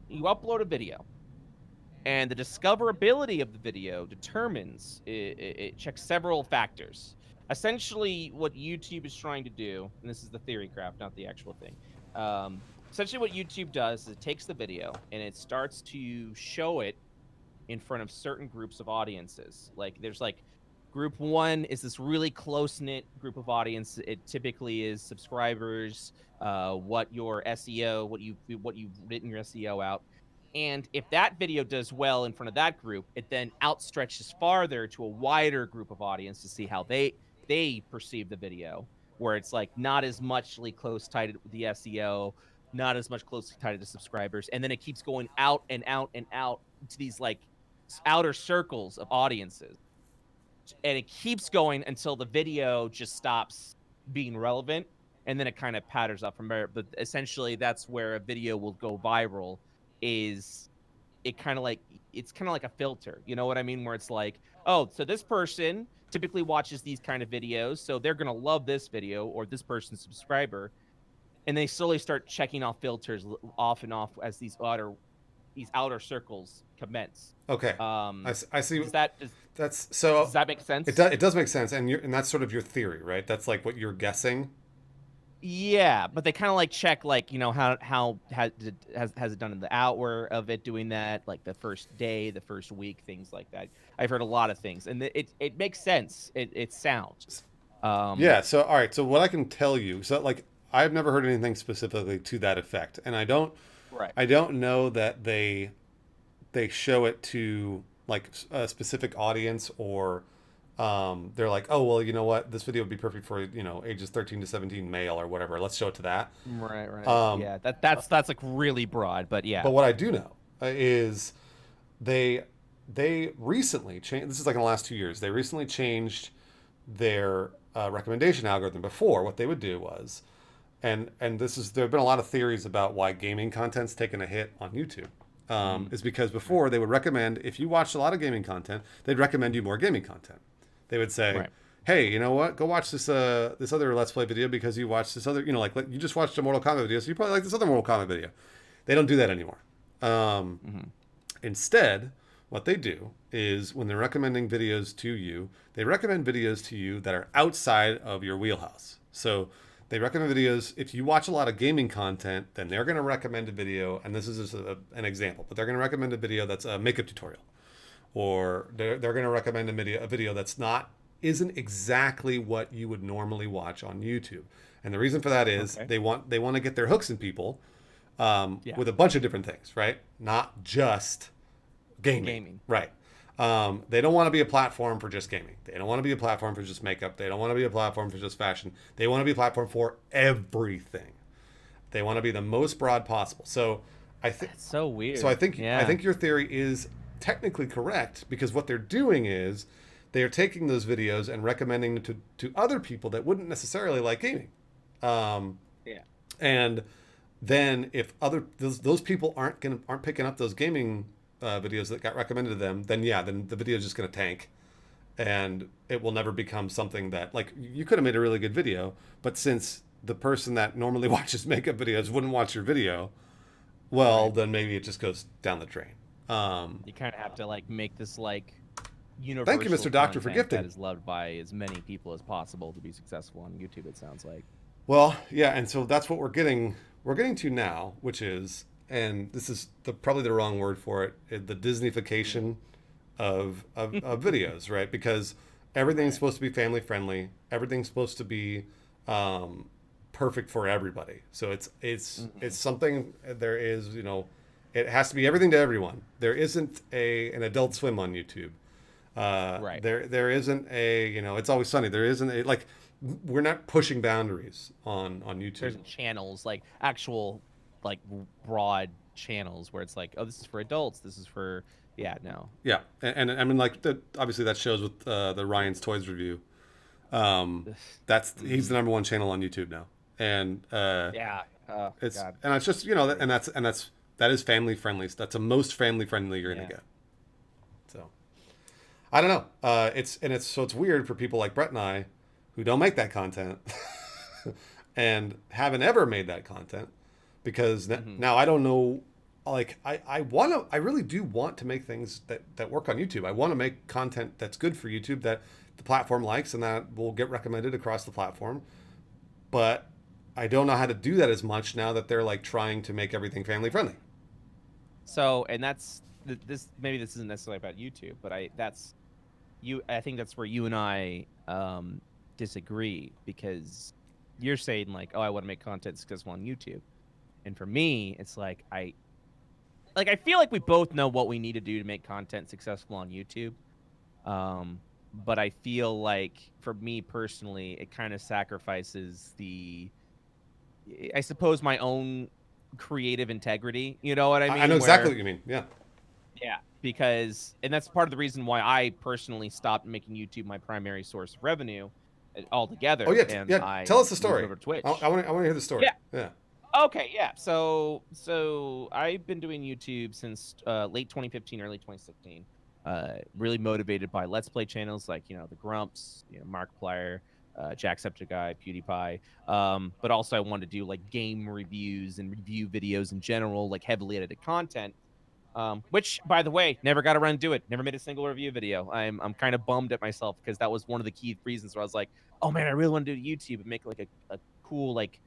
you upload a video, and the discoverability of the video determines it checks several factors. Essentially, what YouTube is trying to do, and this is the theory craft, not the actual thing. Essentially, what YouTube does is it takes the video and it starts to show it in front of certain groups of audiences. Like there's like group one is this really close knit group of audience. It typically is subscribers, what your SEO, what you've written your SEO out. And if that video does well in front of that group, it then outstretches farther to a wider group of audience to see how they perceive the video, where it's like not as muchly close tied with the SEO, not as much closely tied to subscribers, and then it keeps going out and out and out to these like outer circles of audiences, and it keeps going until the video just stops being relevant, and then it kind of patterns up from there. But essentially, that's where a video will go viral. Is it's kind of like a filter, you know what I mean? Where it's like, oh, so this person typically watches these kind of videos, so they're gonna love this video, or this person's subscriber, and they slowly start checking off filters off and off as these outer circles commence. Okay. I see. Does that make sense? It does make sense, and that's sort of your theory, right? That's like what you're guessing. Yeah, but they kind of like check, like, you know, how has it done in the hour of it doing that, like the first day, the first week, things like that. I've heard a lot of things, and it makes sense. It sounds. Yeah. So all right. So what I can tell you, so like I've never heard anything specifically to that effect, and I don't know that they show it to like a specific audience, or they're like, oh well, you know what, this video would be perfect for, you know, ages 13 to 17 male or whatever, let's show it to that. Right. Yeah, that's like really broad, but yeah. But what I do know is they recently changed. This is like in the last 2 years. They recently changed their recommendation algorithm. Before, what they would do was, and this is, there have been a lot of theories about why gaming content's taken a hit on YouTube. Is because before they would recommend, if you watched a lot of gaming content, they'd recommend you more gaming content. They would say, right, hey, you know what? Go watch this other Let's Play video because you watched this other, you know, like you just watched a Mortal Kombat video, so you probably like this other Mortal Kombat video. They don't do that anymore. Instead, what they do is when they're recommending videos to you, they recommend videos to you that are outside of your wheelhouse. So they recommend videos. If you watch a lot of gaming content, then they're going to recommend a video, and this is just an example, but they're going to recommend a video that's a makeup tutorial. Or they're going to recommend a video that's isn't exactly what you would normally watch on YouTube. And the reason for that is they want to get their hooks in people with a bunch of different things, right? Not just gaming. Right. They don't want to be a platform for just gaming. They don't want to be a platform for just makeup. They don't want to be a platform for just fashion. They want to be a platform for everything. They want to be the most broad possible. So I think That's so weird. so Yeah. I think your theory is technically correct, because what they're doing is they are taking those videos and recommending them to other people that wouldn't necessarily like gaming. Yeah. And then if those people aren't picking up those gaming videos that got recommended to them, then then the video is just going to tank, and it will never become something that, like, you could have made a really good video, but since the person that normally watches makeup videos wouldn't watch your video, well, then maybe it just goes down the drain. You kind of have to like make this like universal. Thank you, Mr. Doctor, for content gifting. that is loved by as many people as possible to be successful on YouTube. It sounds like. Well, yeah, and so that's what we're getting to now, which is, and this is probably the wrong word for it, the Disneyfication of videos, right? Because everything's supposed to be family friendly, everything's supposed to be perfect for everybody. So it's something, there is, it has to be everything to everyone. There isn't an Adult Swim on YouTube. Right. There isn't It's Always Sunny. There isn't like, we're not pushing boundaries on YouTube. There's channels, like actual like broad channels where it's like, oh, this is for adults, this is for no. Yeah, and I mean, like, obviously that shows with the Ryan's Toys review. He's the #1 channel on YouTube now, and it's God. and it's just that is family friendly. That's the most family friendly you're gonna get. So I don't know. It's weird for people like Brett and I, who don't make that content and haven't ever made that content, because now I don't know. Like, I really do want to make things that work on YouTube. I want to make content that's good for YouTube, that the platform likes, and that will get recommended across the platform. But I don't know how to do that as much now that they're like trying to make everything family friendly. So, and that's this. Maybe this isn't necessarily about YouTube, but I think that's where you and I disagree, because you're saying like, oh, I want to make content successful on YouTube, and for me, it's like I feel like we both know what we need to do to make content successful on YouTube. But I feel like for me personally, it kind of sacrifices I suppose, my own creative integrity. You know what I mean? I know exactly what you mean. Yeah. Yeah, because, and that's part of the reason why I personally stopped making YouTube my primary source of revenue altogether. Oh yeah, and I tell us the story. over to Twitch. I want to hear the story. Yeah. Okay, yeah. So I've been doing YouTube since late 2015, early 2016. Really motivated by Let's Play channels like, the Grumps, Markiplier, Jacksepticeye, PewDiePie. But also I wanted to do like game reviews and review videos in general, like heavily edited content. Which, by the way, never got around to do it. Never made a single review video. I'm kind of bummed at myself, because that was one of the key reasons where I was like, oh man, I really want to do YouTube and make like a cool like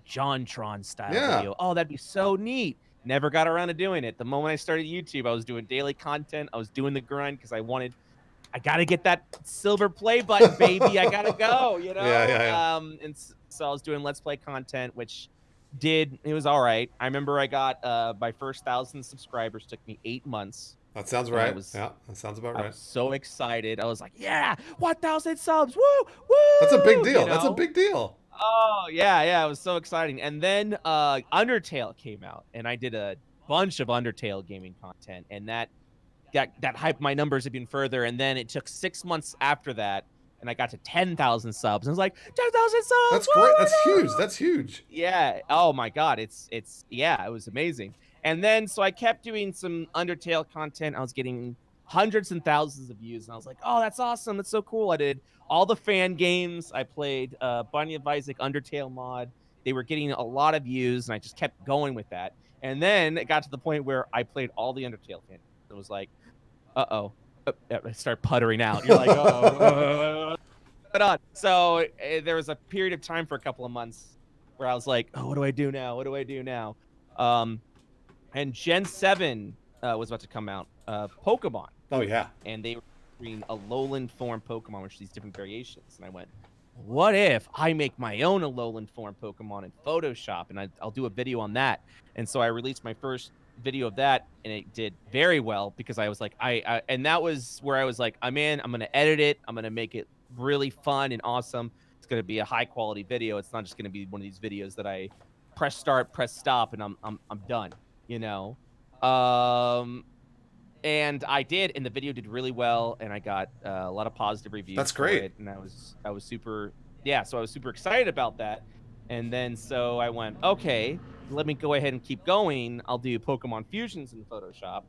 JonTron style video. Oh, that'd be so neat. Never got around to doing it. The moment I started YouTube, I was doing daily content. I was doing the grind because I gotta get that silver play button, baby. I gotta go, Yeah. And so I was doing Let's Play content, which it was all right. I remember I got my first 1,000 subscribers. Took me 8 months. That sounds right. That sounds about right. I was so excited. I was like, yeah, 1,000 subs. Woo, woo. That's a big deal. That's a big deal. Oh, yeah. It was so exciting. And then Undertale came out, and I did a bunch of Undertale gaming content, and that hyped my numbers even further. And then it took 6 months after that, and I got to 10,000 subs. And I was like, 10,000 subs. That's great. That's huge. That's huge. Yeah. Oh my God. It was amazing. And then, so I kept doing some Undertale content. I was getting hundreds and thousands of views, and I was like, oh, that's awesome. That's so cool. I did all the fan games. I played Binding of Isaac Undertale mod. They were getting a lot of views, and I just kept going with that. And then it got to the point where I played all the Undertale fan. It was like, uh-oh. I start puttering out. You're like, uh-oh. So there was a period of time for a couple of months where I was like, oh, what do I do now? What do I do now? And Gen 7 was about to come out. Pokemon. Oh, yeah. And they were doing a lowland form Pokemon, which are these different variations. And I went, what if I make my own lowland form Pokemon in Photoshop, and I'll do a video on that. And so I released my first video of that, and it did very well because I was like, and that was where I was like, I'm gonna edit it, I'm gonna make it really fun and awesome. It's gonna be a high quality video. It's not just gonna be one of these videos that I press start, press stop, and I'm done. You know, um, and I did, and the video did really well, and I got a lot of positive That's reviews for great. it, and I was super so I was super excited about that, and then so I went, okay, let me go ahead and keep going. I'll do Pokemon Fusions in Photoshop,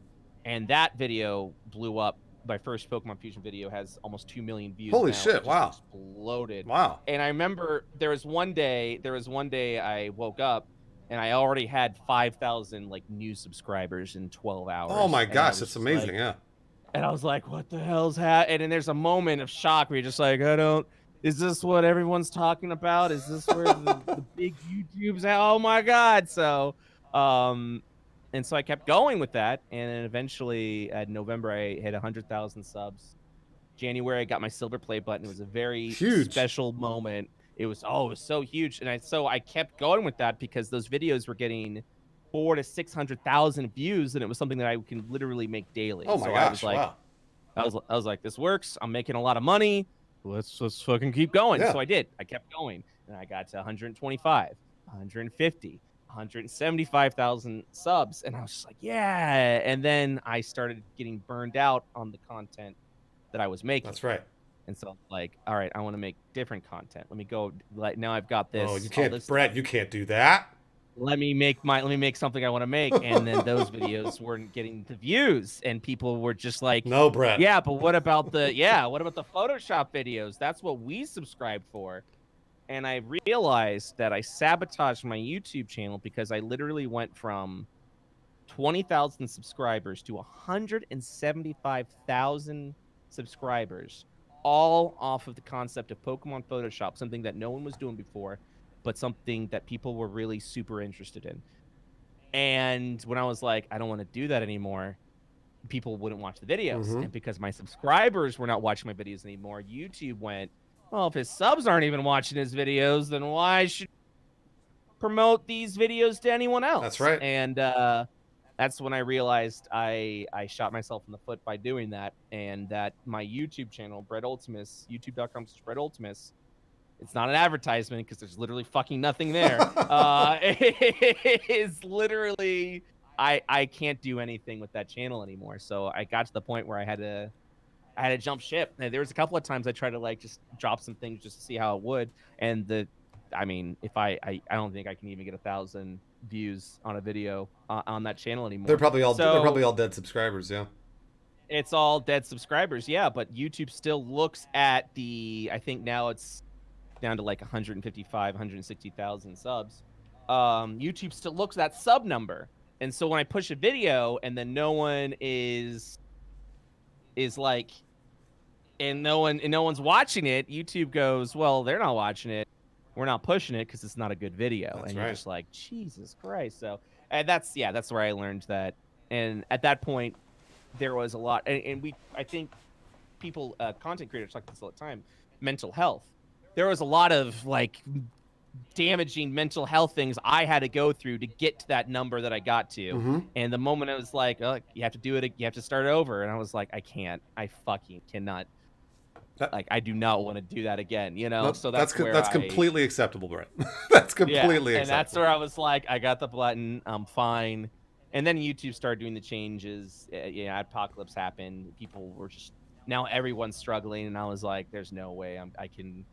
and that video blew up. My first Pokemon Fusion video has almost 2 million views Holy now. It shit! just Wow. exploded, Wow. and I remember there was one day I woke up and I already had 5,000 like new subscribers in 12 Oh hours. my And I gosh, was that's just like, amazing. Yeah. what the hell's happening? And then there's a moment of shock where you're just like, is this what everyone's talking about? Is this where the big YouTube's at? Oh my God. Um, and so I kept going with that. And then eventually at November, I hit 100,000 subs. January, I got my silver play button. It was a very Huge. special moment. It was so huge, and I kept going with that because those videos were getting 400,000 to 600,000 views, and it was something that I can literally make daily. Oh my So I was gosh. like, Wow. I was like, this works. I'm making a lot of money. Let's fucking keep going. Yeah. So I did. I kept going, and I got to 125, 150, 175,000 subs, and I was just like, yeah. And then I started getting burned out on the content that I was making. That's right. And so, like, all right, I want to make different content. Let me go. Like, now I've got Oh, you this, all can't, this Brett. stuff. You can't do that. Let me make something I want to make. And then those videos weren't getting the views, and people were just like, No, Brett. yeah, but what about the Photoshop videos? That's what we subscribe for. And I realized that I sabotaged my YouTube channel because I literally went from 20,000 subscribers to 175,000 subscribers, all off of the concept of Pokemon Photoshop, something that no one was doing before, but something that people were really super interested in. And when I was like, I don't want to do that anymore, people wouldn't watch the videos. Mm-hmm. And because my subscribers were not watching my videos anymore, YouTube went, well, if his subs aren't even watching his videos, then why should promote these videos to anyone else? That's right. And that's when I realized I shot myself in the foot by doing that, and that my YouTube channel, BrettUltimus, youtube.com/BrettUltimus, it's not an advertisement because there's literally fucking nothing there. It is literally, I can't do anything with that channel anymore. So I got to the point where I had to jump ship. And there was a couple of times I tried to like just drop some things just to see how it would, and I mean, if I don't think I can even get 1,000 views on a video on that channel anymore. They're probably all dead subscribers. Yeah. It's all dead subscribers, yeah. But YouTube still looks at I think now it's down to like 155, 160,000 subs. YouTube still looks at that sub number, and so when I push a video and then no one is like, and no one's watching it, YouTube goes, well, they're not watching it, we're not pushing it because it's not a good video. That's and you're right. just like, Jesus Christ. So and that's where I learned that. And at that point, there was a lot, and I think people, content creators talk this all the time, mental health. There was a lot of like damaging mental health things I had to go through to get to that number that I got to. Mm-hmm. And the moment I was like, oh, you have to do it, you have to start over. And I was like, I fucking cannot. Like, I do not want to do that again, you know? Nope, So that's where completely acceptable, Brett. That's completely acceptable. And that's where I was like, I got the button, I'm fine. And then YouTube started doing the changes. Apocalypse happened. People were just, now everyone's struggling. And I was like, there's no way I can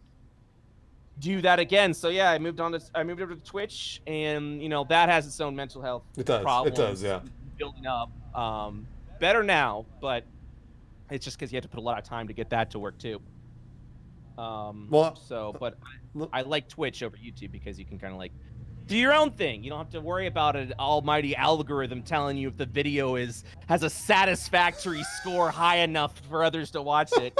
do that again. So yeah, I moved over to Twitch, and that has its own mental health problems. It does, yeah. Building up. Better now, but it's just because you have to put a lot of time to get that to work too. But I like Twitch over YouTube because you can kind of like do your own thing. You don't have to worry about an almighty algorithm telling you if the video has a satisfactory score high enough for others to watch it,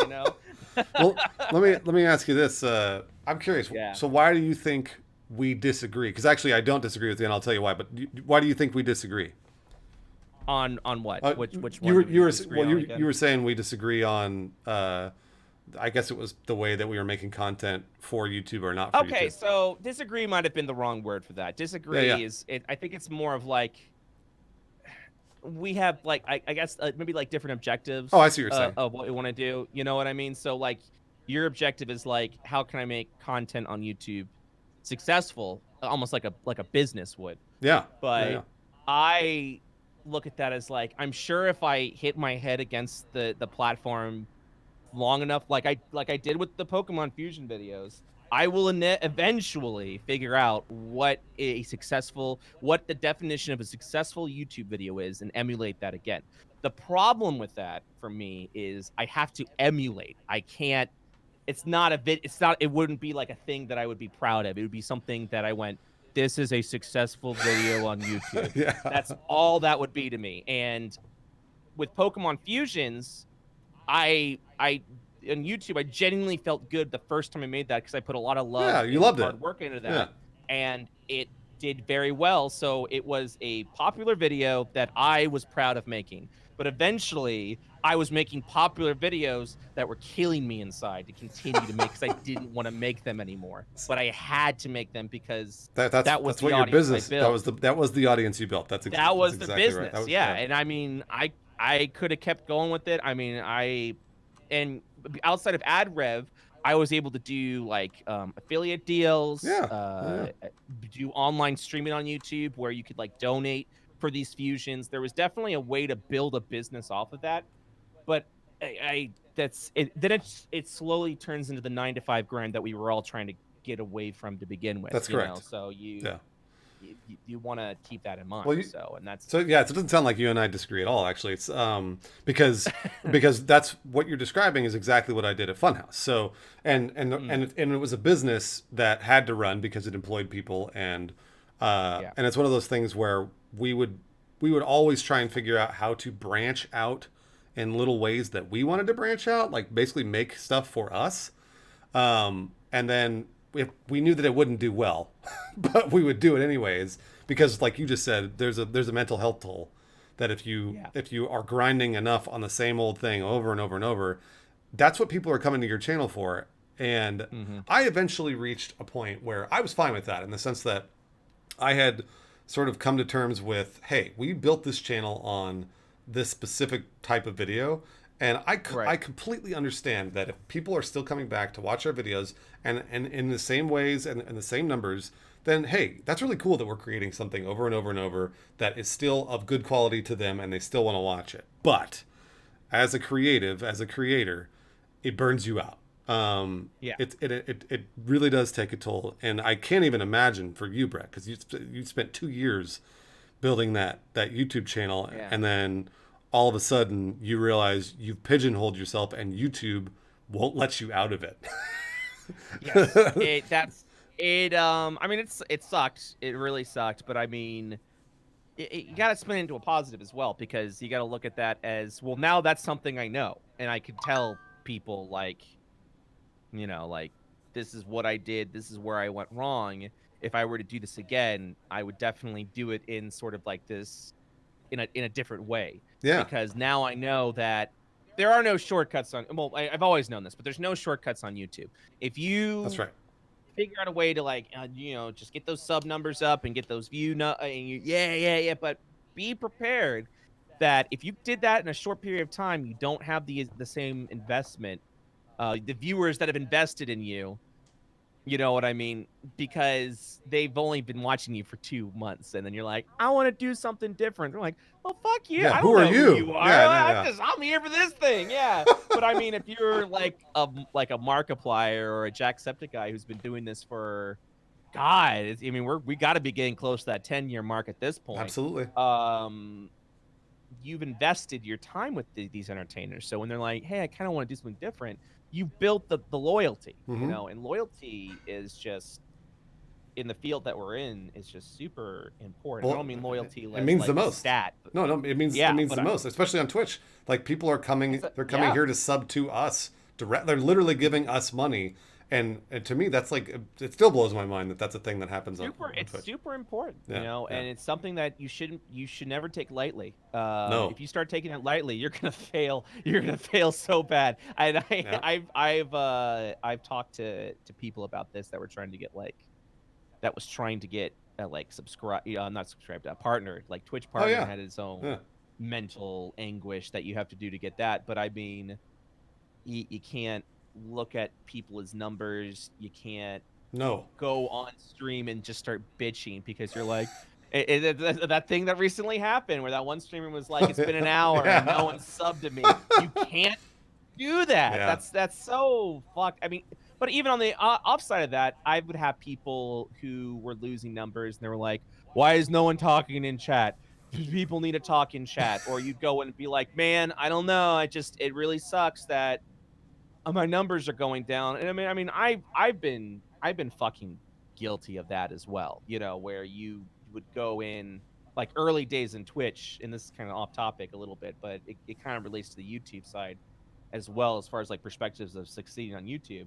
Well, let me ask you this. I'm curious. Yeah. So why do you think we disagree? Because actually, I don't disagree with you, and I'll tell you why. But why do you think we disagree? On what? Which one? You were saying we disagree on. I guess it was the way that we were making content for YouTube or not for YouTube. Okay, so disagree might have been the wrong word for that. Disagree is, I think it's more of like, we have like I guess maybe like different Oh, I objectives see what you're saying. of what we want to do. You know what I mean? So like your objective is like how can I make content on YouTube successful, almost like a business would. Yeah, yeah, But yeah. I look at that as like I'm sure if I hit my head against the platform long enough, like I did with the Pokemon Fusion videos, I will eventually figure out what the definition of a successful YouTube video is and emulate that again. The problem with that for me is I have to emulate. I can't. It's not a bit. It's not. It wouldn't be like a thing that I would be proud of. It would be something that I went. This is a successful video on YouTube. Yeah. That's all that would be to me. And with Pokemon Fusions, I on YouTube, I genuinely felt good the first time I made that because I put a lot of Yeah, love you and loved it. hard work into Yeah. that, and it did very well. So it was a popular video that I was proud of making. But eventually, I was making popular videos that were killing me inside to continue to make because I didn't want to make them anymore. But I had to make them because that was That's the what your audience I business. built. That was the audience you built. That That's was the exactly right. That business, was yeah. yeah. And I mean, I could have kept going with it. I mean, and outside of ad rev, I was able to do like affiliate deals, Yeah. Yeah. do online streaming on YouTube where you could like donate for these fusions. There was definitely a way to build a business off of that, but I that's it. Then it slowly turns into the 9 to 5 grind that we were all trying to get away from to begin with. That's You know, correct. so Yeah. you want to keep that in Well, mind. So and that's so yeah, it doesn't sound like you and I disagree at all. Actually, it's because that's what you're describing is exactly what I did at Funhouse. So and it was a business that had to run because it employed people yeah. and it's one of those things where we would always try and figure out how to branch out in little ways that we wanted to branch out, like basically make stuff for us. And then if we knew that it wouldn't do well, but we would do it anyways because, like you just said, there's a mental health toll that Yeah. if you are grinding enough on the same old thing over and over and over, that's what people are coming to your channel for. And Hmm. I eventually reached a point where I was fine with that in the sense that I had sort of come to terms with, hey, we built this channel on this specific type of video. And I Right. completely understand that if people are still coming back to watch our videos and in the same ways and the same numbers, then hey, that's really cool that we're creating something over and over and over that is still of good quality to them and they still want to watch it. But as a creative, as a creator, it burns you out. Yeah. It really does take a toll, and I can't even imagine for you, Brett, because you spent 2 years building that YouTube channel, Yeah. and then all of a sudden you realize you've pigeonholed yourself, and YouTube won't let you out of it. Yes. I mean, it sucked. It really sucked. But I mean, you got to spin it into a positive as well because you got to look at that as well. Now that's something I know, and I can tell people like, like this is what I did. This is where I went wrong. If I were to do this again, I would definitely do it in sort of like this in a different way Yeah, because now I know that there are no shortcuts on. Well, I've always known this, but there's no shortcuts on YouTube. If that's you right. figure out a way to like just get those sub numbers up and get those yeah, but be prepared that if you did that in a short period of time you don't have the same investment, the viewers that have invested in you, you know what I mean, because they've only been watching you for 2 months and then you're like, I want to do something different. They're like, well, fuck you, Yeah, I who don't are know who you? you are. Yeah, no, yeah. I'm here for this thing, yeah. But I mean, if you're like a Markiplier or a Jacksepticeye who's been doing this for God, I mean, we got to be getting close to that 10-year mark at this point. Absolutely. You've invested your time with these entertainers, so when they're like, hey, I kind of want to do something different, you built the loyalty, Mm-hmm. and loyalty is just in the field that we're in is just super important. I Well, don't mean loyalty it as means the like a most. stat. No, no, it Yeah, means but the most, especially on Twitch. Like people are coming, they're coming yeah, here to sub to us direct. They're literally giving us money, and to me, that's like it still blows my mind that that's a thing that happens on it's Twitch. super important, Yeah, yeah. and it's something that you should never take lightly. No. If you start taking it lightly, you're gonna fail. You're gonna fail so bad. And Yeah. I've talked to people about this that were trying to get that was trying to get like subscribe, not subscribed, partnered, like Twitch Oh partner yeah. had his own Yeah. mental anguish that you have to do to get that. But I mean, you can't look at people as numbers. You can't No. go on stream and just start bitching because you're like, that thing that recently happened where that one streamer was like, it's been an hour and no Yeah. one subbed to me. You can't do that. Yeah. That's so fucked. I mean, but even on the offside of that, I would have people who were losing numbers and they were like, why is no one talking in chat? People need to talk in chat. Or you'd go and be like, man, I don't know. It really sucks that my numbers are going down. And I've been fucking guilty of that as well. You know, where you would go in like early days in Twitch, and this is kind of off topic a little bit, but it kind of relates to the YouTube side as well, as far as like perspectives of succeeding on YouTube.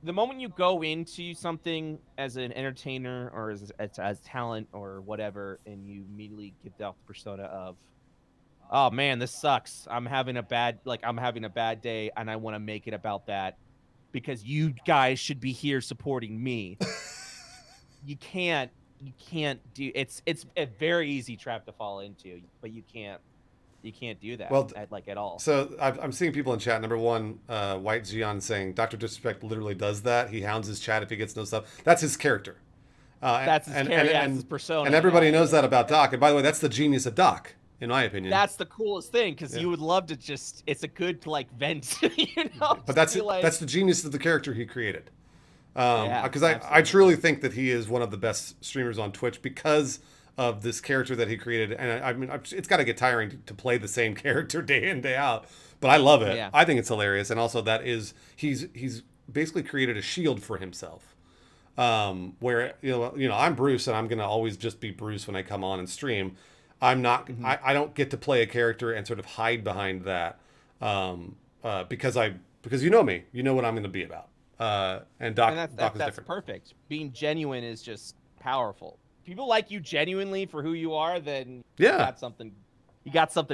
The moment you go into something as an entertainer or as talent or whatever, and you immediately give off the persona of, oh man, this sucks. I'm having a bad day and I want to make it about that because you guys should be here supporting me. You can't do it's a very easy trap to fall into, but you can't do that Well, at all. so I'm seeing people in chat. Number one, White Gion saying Dr. Disrespect literally does that. He hounds his chat if he gets no stuff. That's his character. That's his character, that's his persona. And everybody knows that about Doc. And by the way, that's the genius of Doc, in my opinion. That's the coolest thing, because you would love to just, it's a good like vent, you know. But that's like, that's the genius of the character he created. Because I absolutely. truly think that he is one of the best streamers on Twitch because of this character that he created. And I mean, it's got to get tiring to play the same character day in, day out. But I love it. Yeah. I think it's hilarious. And also that is, he's basically created a shield for himself. Where, I'm Bruce and I'm going to always just be Bruce when I come on and stream. I'm not, I don't get to play a character and sort of hide behind that. Because you know me, you know what I'm going to be about. And Doc is that's different. perfect. Being genuine is just powerful. People like you genuinely for who you are, then you got something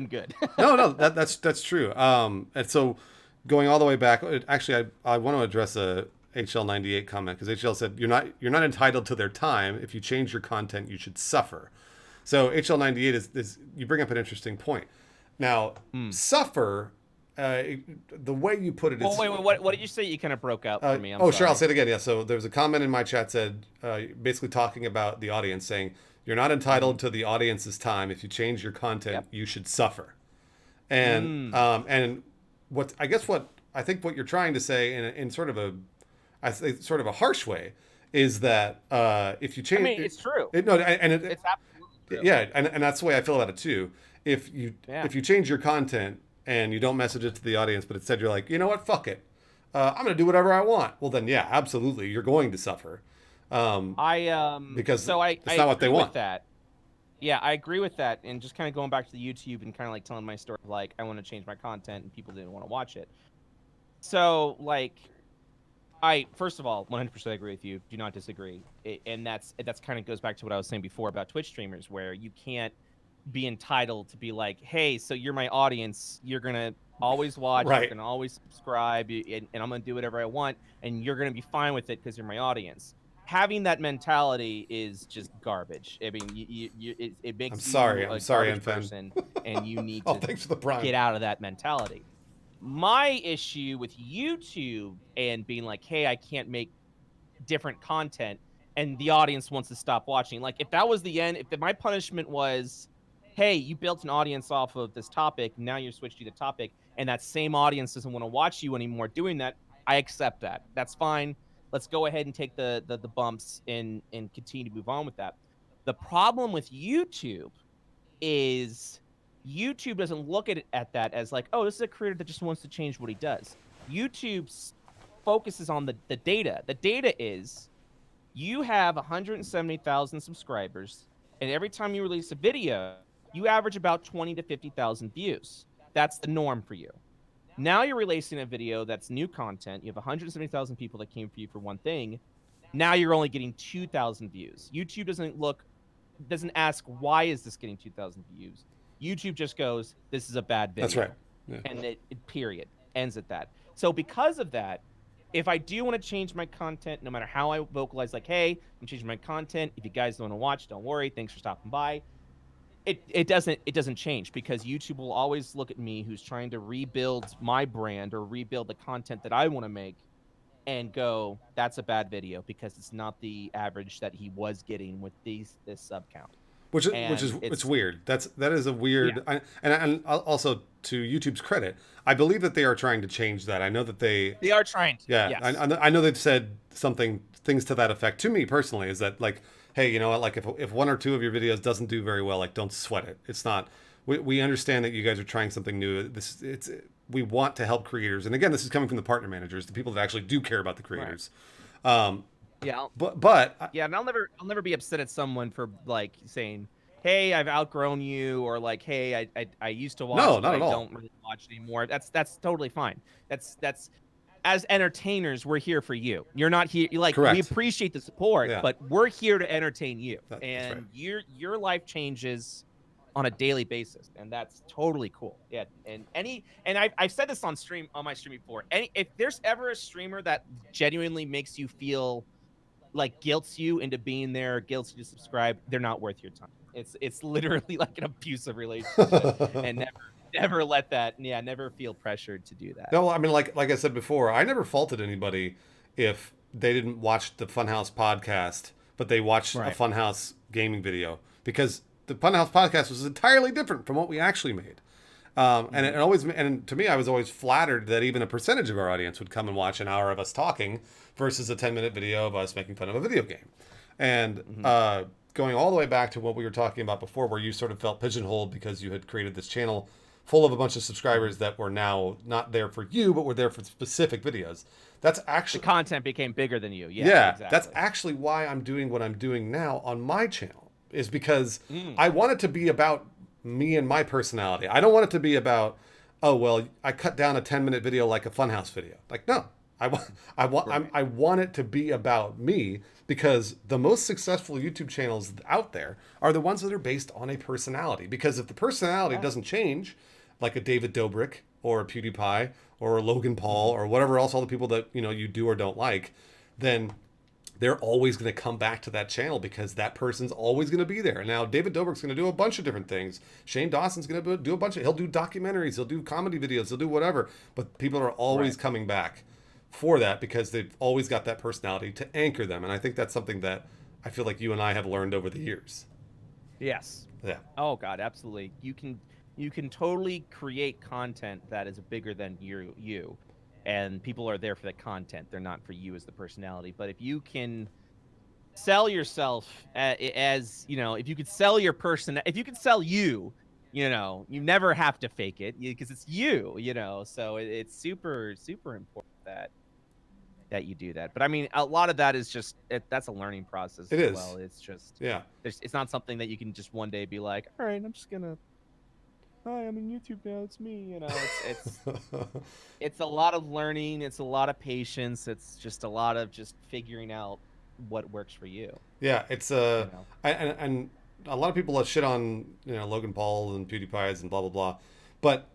good. No, that's true. And so going all the way back, actually, I want to address a HL98 comment, because HL said you're not entitled to their time. If you change your content, you should suffer. So HL98 is you bring up an interesting point. Now, suffer. The way you put it is... Oh, wait, what did you say? You kind of broke out for me. I'm sure, sorry. I'll say it again. Yeah, so there was a comment in my chat said, basically talking about the audience, saying, you're not entitled to the audience's time. If you change your content, you should suffer. And what I think what you're trying to say in sort of a harsh way is that if you change... I mean, it's true. It's absolutely true. Yeah, and that's the way I feel about it too. If you change your content and you don't message it to the audience, but instead you're like, you know what, fuck it, I'm going to do whatever I want. Well, then, yeah, absolutely, you're going to suffer. Because it's not what they want. With that. Yeah, I agree with that. And just kind of going back to the YouTube and kind of like telling my story, like I want to change my content and people didn't want to watch it. So like, first of all, 100% agree with you. Do not disagree. And that's kind of goes back to what I was saying before about Twitch streamers, where you can't be entitled to be like, hey, so you're my audience, you're gonna always watch, right, you're gonna always subscribe, and I'm gonna do whatever I want, and you're gonna be fine with it because you're my audience. Having that mentality is just garbage. I mean, it makes you a garbage person, and you need to thanks for the prime. Get out of that mentality. My issue with YouTube and being like, hey, I can't make different content, and the audience wants to stop watching. Like, if that was the end, if my punishment was, hey, you built an audience off of this topic, now you're switched to the topic, and that same audience doesn't want to watch you anymore doing that, I accept that. That's fine. Let's go ahead and take the bumps and continue to move on with that. The problem with YouTube is YouTube doesn't look at that as like, oh, this is a creator that just wants to change what he does. YouTube focuses on the data. The data is you have 170,000 subscribers, and every time you release a video, you average about 20 to 50,000 views. That's the norm for you. Now you're releasing a video that's new content. You have 170,000 people that came for you for one thing. Now you're only getting 2,000 views. YouTube doesn't ask, why is this getting 2,000 views? YouTube just goes, this is a bad video. That's right. Yeah. And it period, ends at that. So because of that, if I do want to change my content, no matter how I vocalize, like, hey, I'm changing my content. If you guys don't want to watch, don't worry. Thanks for stopping by. it doesn't change because YouTube will always look at me who's trying to rebuild my brand or rebuild the content that I want to make and go, that's a bad video because it's not the average that he was getting with this sub count. Which is And it's it's weird. That is a yeah, weird. And also to YouTube's credit, I believe that they are trying to change that. I know that they they are trying to. yeah, Yes. I know they've said things to that effect to me personally. Is that like, hey, you know what? Like if one or two of your videos doesn't do very well, like don't sweat it. It's not. We understand that you guys are trying something new. We want to help creators, and again, this is coming from the partner managers, the people that actually do care about the Right. creators. Um, Yeah. but Yeah, and I'll never be upset at someone for like saying, "Hey, I've outgrown you," or like, "Hey, I used to no, watch, but not I at all. don't really watch anymore." That's totally fine. That's as entertainers, we're here for you. You're not here like we Correct. appreciate the support, Yeah, but we're here to entertain you. that's right. And your life changes on a daily basis, and that's totally cool. Yeah, and I've said this on my stream before. If there's ever a streamer that genuinely makes you feel like guilts you into being there, guilts you to subscribe, they're not worth your time. It's literally like an abusive relationship, and never let that. Yeah, never feel pressured to do that. No, I mean, like I said before, I never faulted anybody if they didn't watch the Funhouse podcast, but they watched a Right. Funhouse gaming video because the Funhouse podcast was entirely different from what we actually made. And Mm-hmm. it always, and to me, I was always flattered that even a percentage of our audience would come and watch an hour of us talking versus a 10-minute video of us making fun of a video game. And Mm-hmm. going all the way back to what we were talking about before, where you sort of felt pigeonholed because you had created this channel full of a bunch of Mm-hmm. subscribers that were now not there for you, but were there for specific videos. That's The actually, content became bigger than you. Yeah, yeah, that's exactly. actually why I'm doing what I'm doing now on my channel, is because Mm, I want it to be about me and my personality. I don't want it to be about, oh, well, I cut down a 10-minute video like a Funhouse video. Like, no. right. I want it to be about me because the most successful YouTube channels out there are the ones that are based on a personality. Because if the personality Yeah. doesn't change, like a David Dobrik or a PewDiePie or a Logan Paul Mm-hmm. or whatever else, all the people that you do or don't like, then they're always going to come back to that channel because that person's always going to be there. Now, David Dobrik's going to do a bunch of different things. Shane Dawson's going to do a bunch of, he'll do documentaries, he'll do comedy videos, he'll do whatever. But people are always Right. coming back for that because they've always got that personality to anchor them. And I think that's something that I feel like you and I have learned over the years. Yes. Yeah. Oh God, absolutely. You can totally create content that is bigger than you, and people are there for the content. They're not for you as the personality. But if you can sell yourself as if you could sell your person, if you could sell you never have to fake it because it's you. So it's super super important that you do that. But I mean, a lot of that is just that's a learning process It as is. well. It's just Yeah. it's not something that you can just one day be like, all right, I'm just gonna hi, I'm in YouTube now. It's me. It's a lot of learning. It's a lot of patience. It's just a lot of just figuring out what works for you. Yeah, it's You know, and a lot of people shit on Logan Paul and PewDiePie's and blah blah blah, but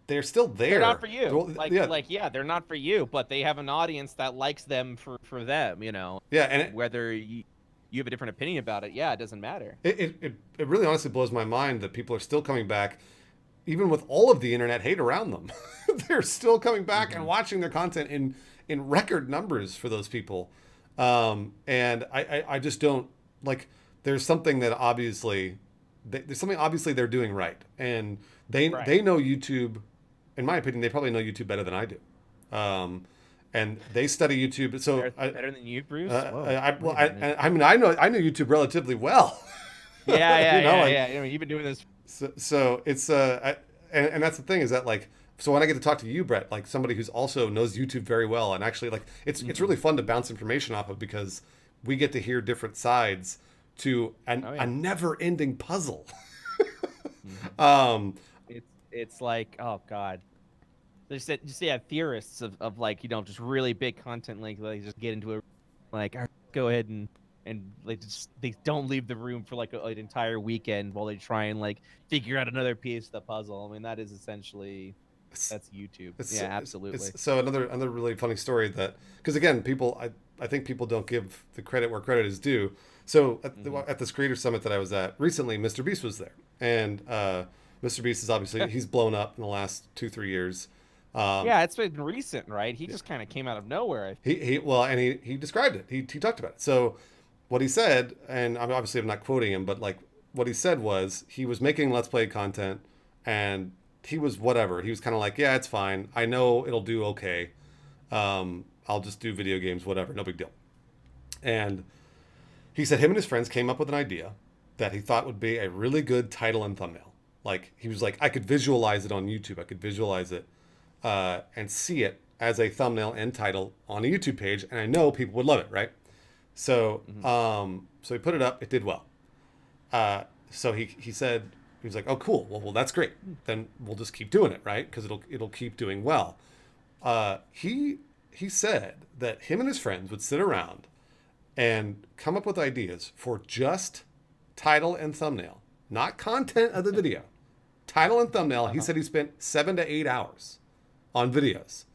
they're still they're not there. for you. Well, yeah, Yeah, they're not for you, but they have an audience that likes them for them. yeah, and Whether you have a different opinion about it, yeah, it doesn't matter. it really honestly blows my mind that people are still coming back, even with all of the internet hate around them. They're still coming back and Hmm. watching their content in record numbers for those people. And I just don't like. There's something that obviously there's something obviously they're doing right, and Right. they know YouTube. In my opinion, they probably know YouTube better than I do. Um, and they study YouTube. So Better than you, Bruce? Whoa. well, Wait a minute. I mean, I know YouTube relatively well. Yeah, yeah, you know, yeah, like yeah. I mean, you've been doing this. so it's and that's the thing is that like so when I get to talk to you, Brett, like somebody who's also knows YouTube very well, and actually like it's Mhm. really fun to bounce information off of because we get to hear different sides to Oh a yeah. never ending puzzle. Mhm. um, It's like, oh God. Just yeah, theorists of like, just really big content like just get into it like, all right, go ahead and they don't leave the room for like an entire weekend while they try and like figure out another piece of the puzzle. I mean, that is essentially it's, that's YouTube. it's Yeah, absolutely. so another really funny story that because again people I think people don't give the credit where credit is due. So Mm-hmm. at this creator summit that I was at recently, Mr. Beast was there, and Mr. Beast is obviously he's blown up in the last 2-3 years. Um, Yeah, it's been recent, right? He just kind of came out of nowhere. he well, and he described it. He talked about it. So what he said, and I'm not quoting him, but like what he said was he was making Let's Play content, and he was whatever. He was kind of like, yeah, it's fine. I know it'll do okay. I'll just do video games, whatever, no big deal. And he said him and his friends came up with an idea that he thought would be a really good title and thumbnail. Like he was like, I could visualize it on YouTube. I could visualize it and see it as a thumbnail and title on a YouTube page, and I know people would love it, right? So, Mm-hmm. so he put it up. It did well. So he said he was like, oh cool. Well that's great. Then we'll just keep doing it, right? Because it'll keep doing well. He said that him and his friends would sit around and come up with ideas for just title and thumbnail, not content of the video. Title and thumbnail. He Uh-huh. said he spent 7 to 8 hours on videos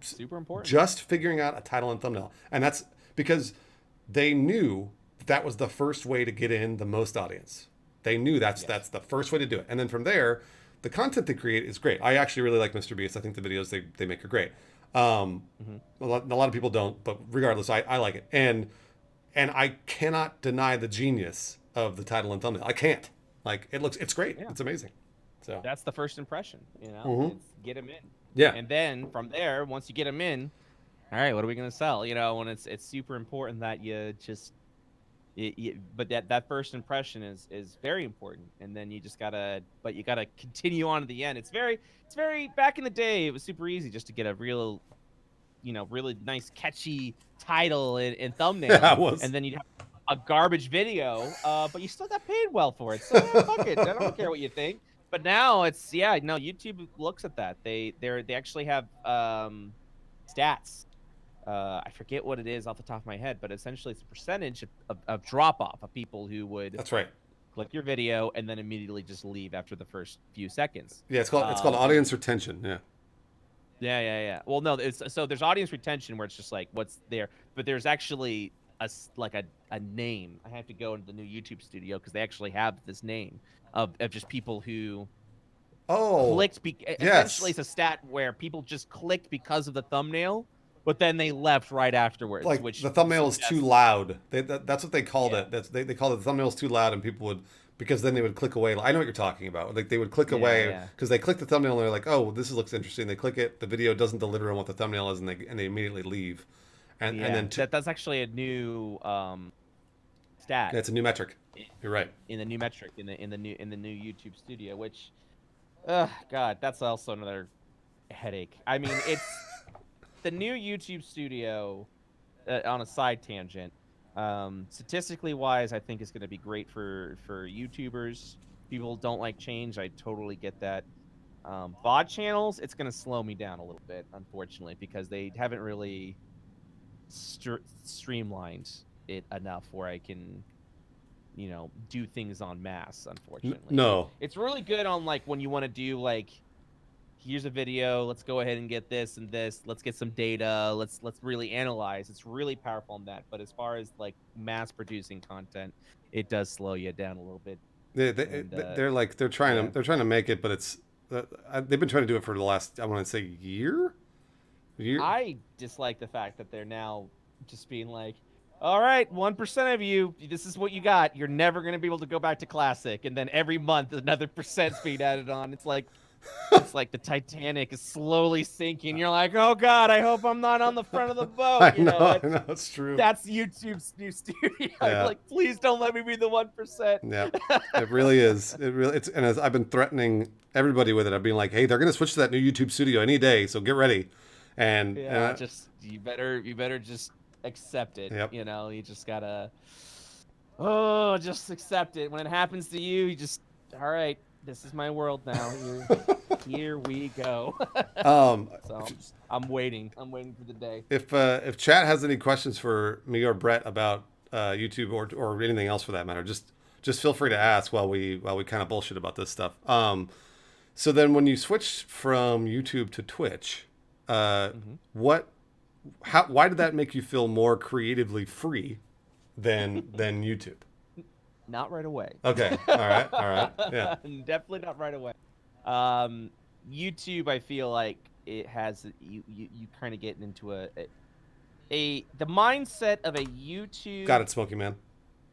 Super important. just figuring out a title and thumbnail. And that's because they knew that was the first way to get in the most audience. They knew Yes. that's the first way to do it. And then from there, the content they create is great. I actually really like Mr. Beast. I think the videos they make are great. Mm-hmm. A lot of people don't, but regardless, I like it. And I cannot deny the genius of the title and thumbnail. I can't. Like it's great. Yeah. It's amazing. So That's the first impression, you know. mhm. It's get them in, Yeah, and then from there, once you get them in, all right, what are we gonna sell? You know, and it's super important that you just, but that first impression is very important, and then you just gotta, but you gotta continue on to the end. It's very back in the day, it was super easy just to get a real, really nice catchy title and yeah, thumbnail, it was. and then you'd have a garbage video, but you still got paid well for it. So yeah, fuck it. I don't care what you think. But now it's yeah, no. YouTube looks at that. They actually have stats. I forget what it is off the top of my head, but essentially it's a percentage of drop off of people who would That's right. click your video and then immediately just leave after the first few seconds. Yeah, it's called And audience retention. Yeah. yeah. Well, no, so there's audience retention where it's just like what's there, but there's actually like a name. I have to go into the new YouTube studio because they actually have this name of just people who Oh, clicked. yes. Essentially, it's a stat where people just clicked because of the thumbnail, but then they left right afterwards. Like Which the thumbnail is too suggests- loud. That's what they called Yeah. it. They called it the thumbnail's too loud, and people would because then they would click away. I know what you're talking about. Like they would click away Yeah. because they click the thumbnail and they're like, oh, this looks interesting. They click it. The video doesn't deliver on what the thumbnail is, and they immediately leave. And Yeah, and then that's actually a new stat that's a new metric. You're right. in the new metric in the new YouTube studio, which, God, that's also another headache. I mean, it's the new YouTube studio. On a side tangent, statistically wise, I think is going to be great for YouTubers. People don't like change. I totally get that. VOD channels, it's going to slow me down a little bit, unfortunately, because they haven't really streamlined it enough where I can, do things en masse. Unfortunately, No. it's really good on like when you want to do like, here's a video, let's go ahead and get this and this, let's get some data, let's really analyze. It's really powerful on that. But as far as like mass producing content, it does slow you down a little bit. They're trying yeah. to make it, but it's they've been trying to do it for the last I want to say year. I dislike the fact that they're now just being like, all right, 1% of you, this is what you got. You're never going to be able to go back to classic. And then every month, another percent's being added on. It's like the Titanic is slowly sinking. You're like, oh God, I hope I'm not on the front of the boat. I know, it's true. That's YouTube's new studio. Yeah. Like, please don't let me be the 1%. Yeah, it really is. And as I've been threatening everybody with it, I've been like, hey, they're going to switch to that new YouTube studio any day, so get ready. And Yeah, just you better just accept it. Yep. You just gotta just accept it. When it happens to you, you just all right, this is my world now. Here we go. So I'm waiting for the day. if chat has any questions for me or Brett about YouTube or anything else for that matter, just feel free to ask while we kind of bullshit about this stuff. So then when you switch from YouTube to Twitch, what why did that make you feel more creatively free than YouTube? Not right away. Okay. All right. All right. Yeah. Definitely not right away. YouTube, I feel like it has you kind of getting into the mindset of a Got YouTube it, Smoky Man.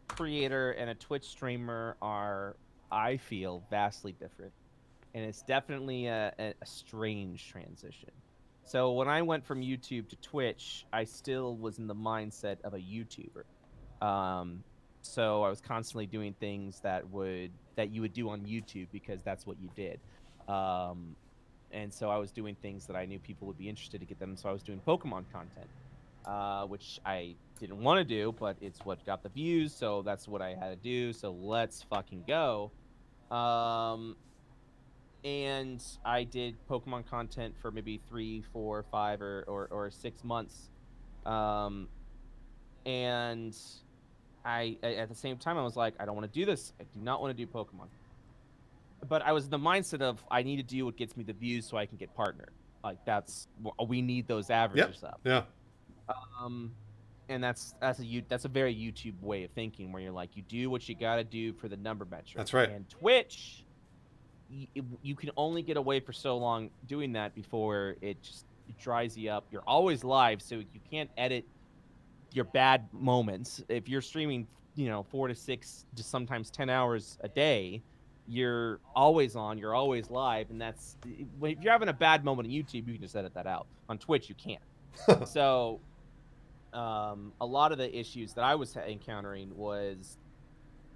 creator and a Twitch streamer are, I feel, vastly different, and it's definitely a strange transition. So when I went from YouTube to Twitch, I still was in the mindset of a YouTuber. Um, so I was constantly doing things that you would do on YouTube because that's what you did. Um, and so I was doing things that I knew people would be interested to get them. So I was doing Pokemon content, which I didn't want to do, but it's what got the views, so that's what I had to do. So let's fucking go. Um, and I did Pokemon content for maybe 3, 4, 5, or 6 months. Um, and at the same time I was like, I don't want to do this. I do not want to do Pokemon. But I was in the mindset of I need to do what gets me the views so I can get partnered. Like we need those Yep. averages up. Yeah. Um, and that's a very YouTube way of thinking where you're like you do what you got to do for the number metric. That's right. And Twitch, you can only get away for so long doing that before it dries you up. You're always live, so you can't edit your bad moments. If you're streaming, 4 to 6 to sometimes 10 hours a day, you're always on, you're always live, and if you're having a bad moment on YouTube, you can just edit that out. On Twitch, you can't. So, a lot of the issues that I was encountering was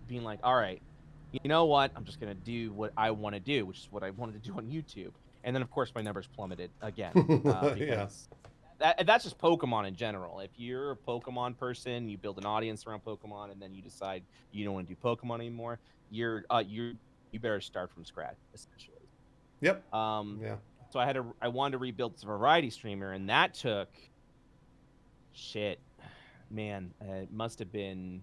being like, all right, you know what? I'm just gonna do what I want to do, which is what I wanted to do on YouTube. And then, of course, my numbers plummeted again Yeah. because that's just Pokemon in general. If you're a Pokemon person, you build an audience around Pokemon, and then you decide you don't want to do Pokemon anymore, you better start from scratch, essentially. Yep. Um, Yeah. so I wanted to rebuild this variety streamer, and that took shit, man. It must have been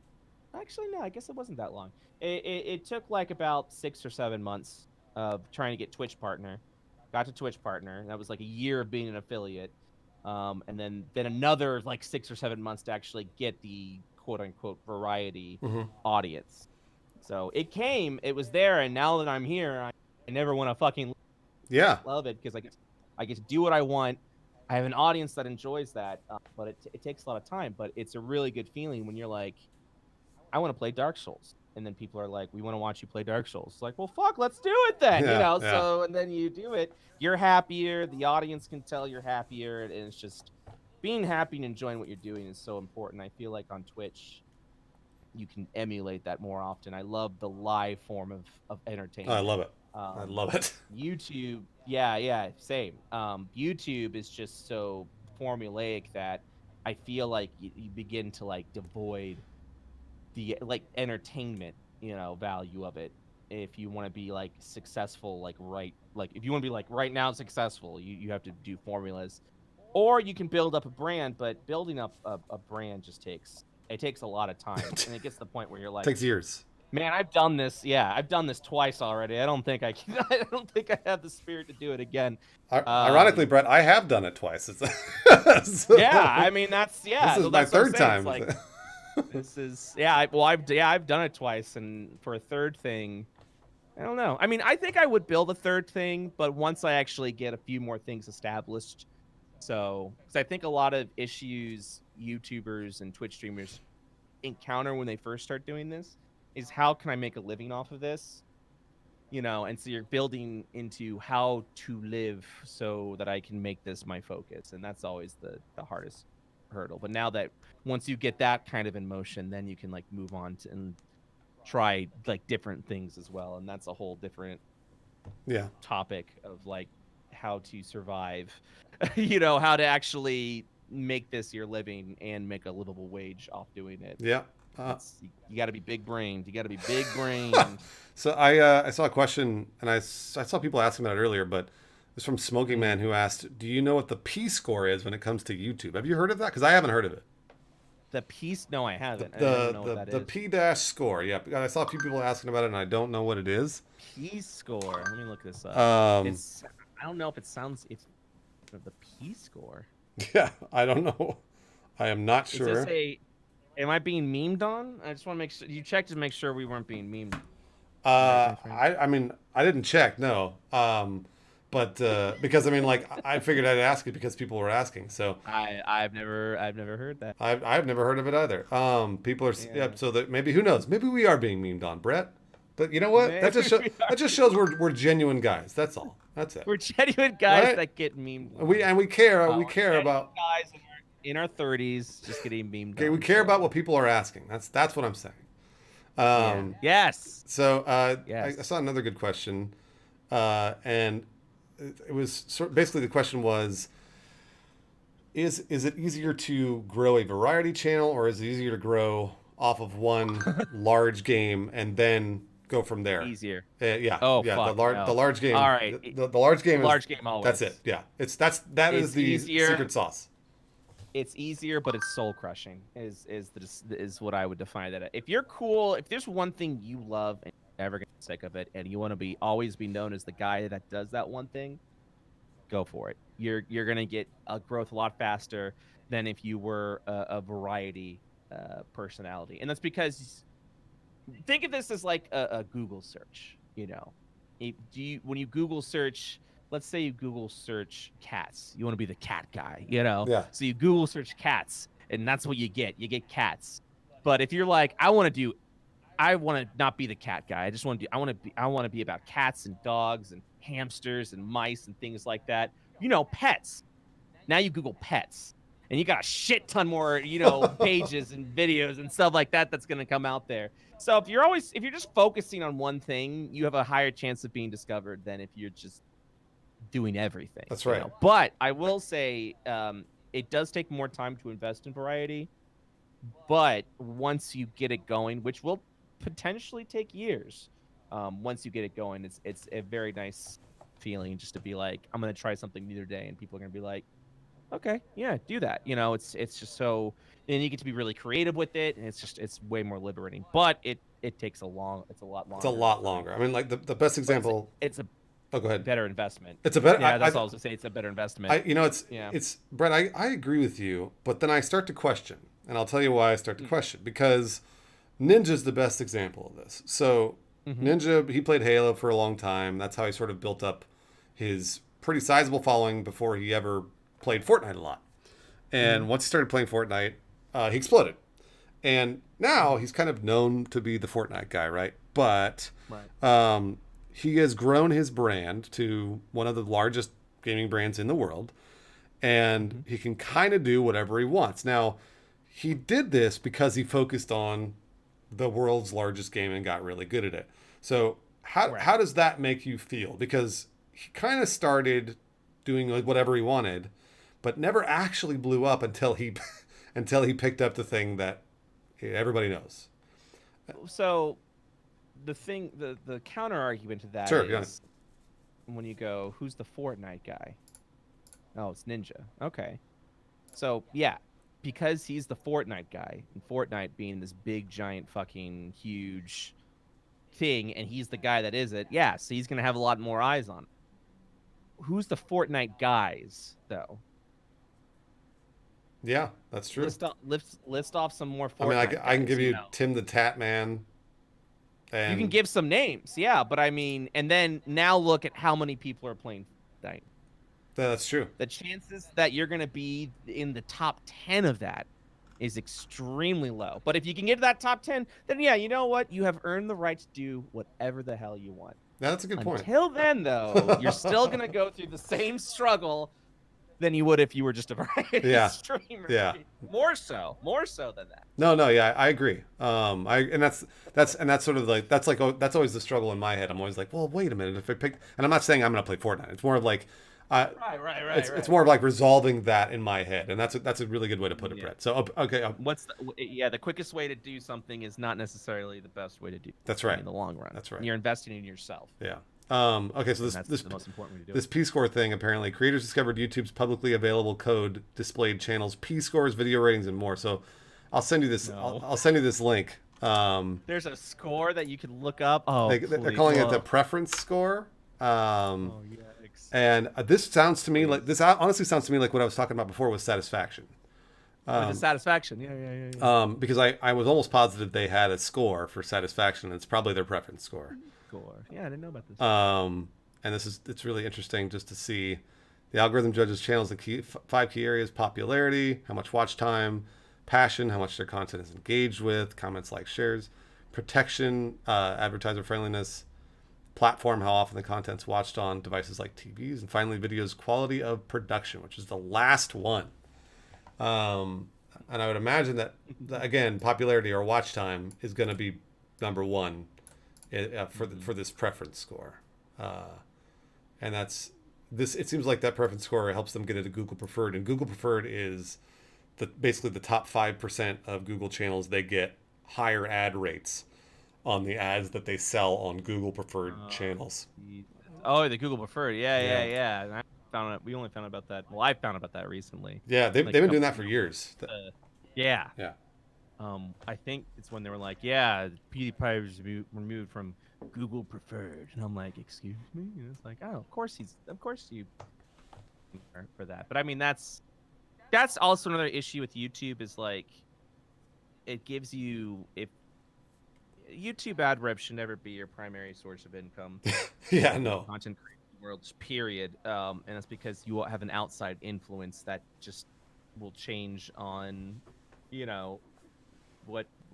actually no, I guess it wasn't that long. It took like about 6 or 7 months of trying to get Twitch partner. Got to Twitch partner. That was like a year of being an affiliate. And then another like 6 or 7 months to actually get the quote unquote variety Mm-hmm. audience. So it was there, and now that I'm here, I never want to fucking Yeah. love it because I get to do what I want. I have an audience that enjoys that, but it takes a lot of time. But it's a really good feeling when you're like, I want to play Dark Souls, and then people are like, we want to watch you play Dark Souls. It's like, well, fuck, let's do it then, Yeah. Yeah. So and then you do it, you're happier. The audience can tell you're happier, and it's just being happy and enjoying what you're doing is so important. I feel like on Twitch, you can emulate that more often. I love the live form of entertainment. I love it. I love it. YouTube, yeah, same. YouTube is just so formulaic that I feel like you begin to like devoid the like entertainment, value of it. If you want to be like successful, like if you want to be like right now successful, you have to do formulas, or you can build up a brand. But building up a brand takes a lot of time, and it gets to the point where you're like, Takes years. man, I've done this. Yeah, I've done this twice already. I don't think I can. I don't think I have the spirit to do it again. Ironically, Brett, I have done it twice. Yeah, I mean This is my that's what I'm third saying. time. It's like this is I've done it twice, and for a third thing, I don't know. I mean, I think I would build a third thing, but once I actually get a few more things established. So, because I think a lot of issues YouTubers and Twitch streamers encounter when they first start doing this is how can I make a living off of this? And so you're building into how to live so that I can make this my focus. And that's always the hardest hurdle. But now that once you get that kind of in motion, then you can like move on to and try like different things as well. And that's a whole different Yeah. topic of like how to survive, how to actually make this your living and make a livable wage off doing it. Yeah. You got to be big brained. You got to be big brained. So I saw a question, and I saw people asking about it earlier, but it's from Smoking Man, who asked, "Do you know what the P score is when it comes to YouTube? Have you heard of that? Because I haven't heard of it." The piece? No, I haven't. I don't know what that The is. P dash score. Yeah, I saw a few people asking about it, and I don't know what it is. P score. Let me look this up. Um, I don't know if it sounds. It's the P score. Yeah, I don't know. I am not Is this sure. a? Am I being memed on? I just want to make sure you checked to make sure we weren't being memed. Right, my friend. I mean, I didn't check, no. But because I mean, like, I figured I'd ask it because people were asking. So I've never heard that. I've never heard of it either. People are, yeah. Yeah. So that maybe who knows? Maybe we are being memed on, Brett. But you know what? Maybe we That are. just shows we're genuine guys. That's all. That's it. We're genuine guys Right? that get memed We on. and we care. We We're care genuine about. guys in our 30s just getting memed Okay, we on. care about So what people are asking. That's what I'm saying. yeah. Um, Yes. so I Yes. saw another good question, and it was basically the question was: is it easier to grow a variety channel, or is it easier to grow off of one large game and then go from there? Easier. Yeah, Oh yeah. fuck The no. large All game. right. The large game is Large game that's it. always. Yeah, that is It's the easier. secret sauce. It's easier, but it's soul crushing. Is what I would define that. If you're cool, if there's one thing you love and you're never gonna get sick of it, and you want to be always be known as the guy that does that one thing, go for it. You're gonna get a growth a lot faster than if you were a variety personality, and that's because think of this as like a Google search. When you Google search, let's say you Google search cats, you want to be the cat guy, Yeah, so you Google search cats, and that's what you get. You get cats. But if you're like, I want to not be the cat guy. I want to be about cats and dogs and hamsters and mice and things like that. Pets. Now you Google pets, and you got a shit ton more, pages and videos and stuff like that that's going to come out there. So if you're just focusing on one thing, you have a higher chance of being discovered than if you're just doing everything. that's right. But I will say, it does take more time to invest in variety. But once you get it going, which will potentially take years, once you get it going, it's a very nice feeling just to be like, I'm gonna try something new today, and people are gonna be like, okay, yeah, do that. It's just so, and you get to be really creative with it, and it's way more liberating. But it's a lot It's a longer lot time. longer. I mean, like the best But it's example. it's a Oh, go ahead. better investment. It's a better. Yeah, that's all I was gonna say. It's a better investment. Yeah. It's Brett. I agree with you, but then I start to question, and I'll tell you why I start to question because Ninja's the best example of this. So Mm-hmm. Ninja, he played Halo for a long time. That's how he sort of built up his pretty sizable following before he ever played Fortnite a lot. Mm-hmm. And once he started playing Fortnite, he exploded. And now he's kind of known to be the Fortnite guy, right? But Right. he has grown his brand to one of the largest gaming brands in the world, and Mm-hmm. he can kind of do whatever he wants. Now, he did this because he focused on the world's largest game and got really good at it. So, Right. how does that make you feel? Because he kind of started doing like whatever he wanted, but never actually blew up until he until he picked up the thing that everybody knows. So the counter argument to that Sure, yeah. is when you go, who's the Fortnite guy? Oh, it's Ninja. Okay. So yeah, because he's the Fortnite guy, and Fortnite being this big, giant, fucking huge thing, and he's the guy that is it. Yeah, so he's gonna have a lot more eyes on him. Who's the Fortnite guys though? Yeah, that's true. List off some more I mean, Fortnite I can guys. give you Tim the Tat Man, You can and give some names, yeah, but I mean, and then now look at how many people are playing Fortnite. that's true. The chances that you're going to be in the top 10 of that is extremely low. But if you can get to that top 10, then yeah, you know what? You have earned the right to do whatever the hell you want. Yeah, that's a good point. Until then, though, you're still going to go through the same struggle than you would if you were just a variety Yeah, streamer. yeah. More so than that. No, yeah, I agree. That's sort of like that's always the struggle in my head. I'm always like, well, wait a minute. If I pick, and I'm not saying I'm gonna play Fortnite. It's more of like, it's more of like resolving that in my head, and that's a really good way to put it, Yeah. Brett. So okay, The quickest way to do something is not necessarily the best way to do that's something right. in the long run. That's right. You're investing in yourself. Yeah. Okay, so And that's the most important way to do this it. P score thing, apparently creators discovered YouTube's publicly available code displayed channels P scores, video ratings, and more. So I'll send you this. No. I'll send you this link. There's a score that you can look up. Oh, They're calling it the preference score. Oh, yikes. And this sounds to me like this honestly sounds to me like what I was talking about before with satisfaction. With the satisfaction, yeah. Because I was almost positive they had a score for satisfaction. It's probably their preference score. Score. Yeah, I didn't know about this. And it's really interesting just to see the algorithm judges channels in five key areas: popularity, how much watch time, passion, how much their content is engaged with, comments, likes, shares, protection, advertiser friendliness, platform, how often the content's watched on devices like TVs, and finally videos quality of production, which is the last one. And I would imagine that again, popularity or watch time is going to be number one for this preference score. And that's this. It seems like that preference score helps them get into Google Preferred, and Google Preferred is basically the top 5% of Google channels. They get higher ad rates on the ads that they sell on Google Preferred channels. Oh, the Google Preferred, yeah. And I found out. We only found out about that. Well, I found out about that recently. Yeah, they've been doing that for years. Yeah. I think it's when they were like, yeah, PewDiePie was removed from Google Preferred, and I'm like, excuse me, and it's like, oh, of course you for that. But I mean, that's also another issue with YouTube is like, it gives you YouTube ad rev should never be your primary source of income. Yeah, no. Content creation world, period. And it's because you have an outside influence that just will change on,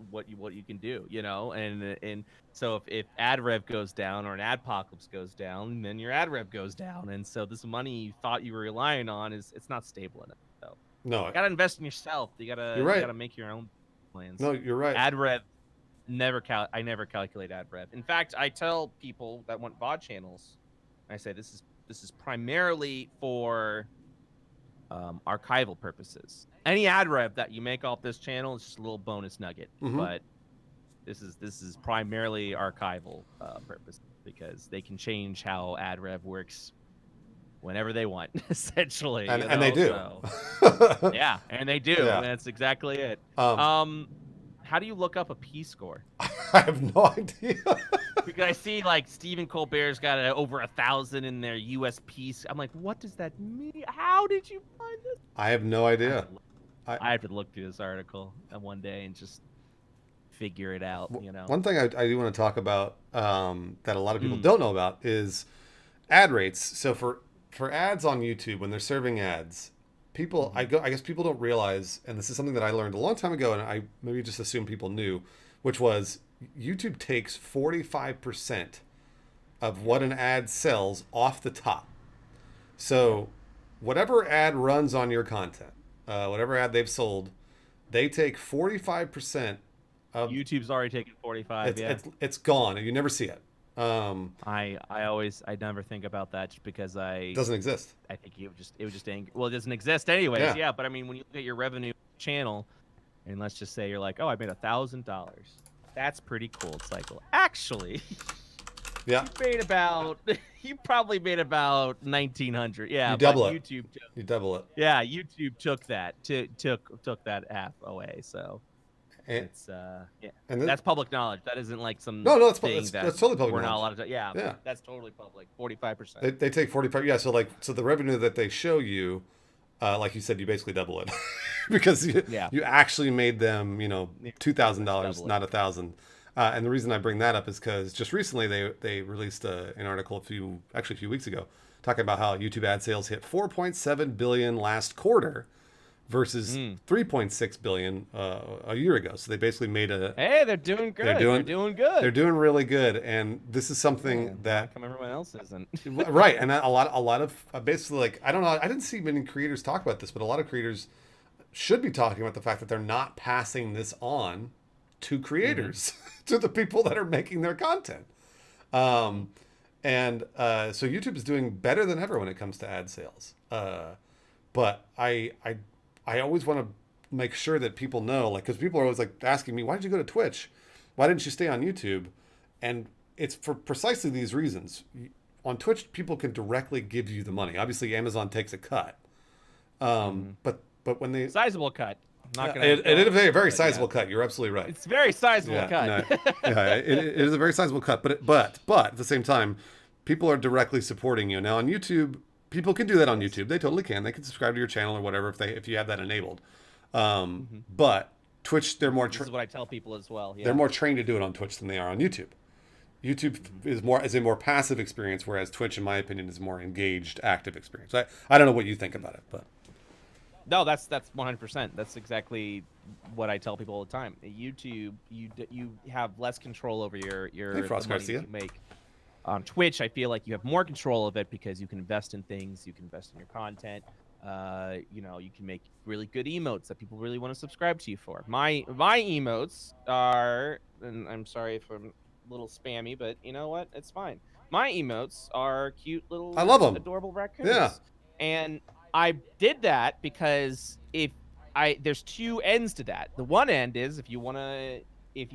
what you can do, and so if ad rev goes down or an adpocalypse goes down, then your ad rev goes down, and so this money you thought you were relying on it's not stable enough. So no, you gotta invest in yourself. You gotta make your own plans. No, you're right. Ad rev, I never calculate ad rev. In fact, I tell people that want VOD channels, I say this is primarily for archival purposes. Any ad rev that you make off this channel is just a little bonus nugget, but this is primarily archival purpose, because they can change how ad rev works whenever they want, essentially. And they do. So, yeah, and they do. Yeah. That's exactly it. How do you look up a P-score? I have no idea. Because I see like Stephen Colbert's got over 1,000 in their USP. I'm like, what does that mean? How did you find this? I have no idea. I have to look through this article one day and just figure it out. One thing I do want to talk about that a lot of people don't know about is ad rates. So for ads on YouTube, when they're serving ads, people, I guess people don't realize, and this is something that I learned a long time ago, and I maybe just assumed people knew, which was YouTube takes 45% of what an ad sells off the top. So whatever ad runs on your content, whatever ad they've sold, they take 45% of YouTube's already taken 45. It's gone, and you never see it. I never think about that just because it doesn't exist. I think it would just angry. Well, it doesn't exist anyways. Yeah. But I mean, when you look at your revenue channel, and let's just say you're like, oh, I made $1,000. That's pretty cool. It's like, well, actually, yeah, you probably made about 1,900. Yeah, you double it. YouTube, you double it. Yeah, YouTube took that half away. So. It's and that's public knowledge. That isn't like some that's we're totally public knowledge. Not allowed to. Yeah, that's totally public. 45%. They take 45. Yeah, so the revenue that they show you, like you said, you basically double it because you actually made them $2,000, not $1,000. And the reason I bring that up is because just recently they released an article a few weeks ago talking about how YouTube ad sales hit 4.7 billion last quarter versus 3.6 billion a year ago. So they basically made hey, they're doing good. They're doing good. They're doing really good, and this is something that how come everyone else isn't. Right, and a lot of basically, like, I don't know, I didn't see many creators talk about this, but a lot of creators should be talking about the fact that they're not passing this on to creators, to the people that are making their content. So YouTube is doing better than ever when it comes to ad sales. But I always want to make sure that people know, like, because people are always like asking me, why did you go to Twitch? Why didn't you stay on YouTube? And it's for precisely these reasons. On Twitch, people can directly give you the money. Obviously, Amazon takes a cut. But when they sizable cut. It is a very sizable cut. You're absolutely right. It's a very sizable cut. No, it is a very sizable cut. But at the same time, people are directly supporting you. Now on YouTube, people can do that on YouTube. They totally can. They can subscribe to your channel or whatever if you have that enabled. But Twitch, This is what I tell people as well. they're Yeah. more trained to do it on Twitch than they are on YouTube. YouTube is a more passive experience, whereas Twitch, in my opinion, is a more engaged, active experience. I don't know what you think about it, but No, that's 100%. That's exactly what I tell people all the time. At YouTube, you have less control over your Hey, the Frost money that Garcia. you make. On Twitch, I feel like you have more control of it because you can invest in things, you can invest in your content. You know, you can make really good emotes that people really want to subscribe to you for. My emotes are, and I'm sorry if I'm a little spammy, but you know what? It's fine. My emotes are cute I little love them. adorable Yeah. raccoons. And I did that because there's two ends to that. The one end is if you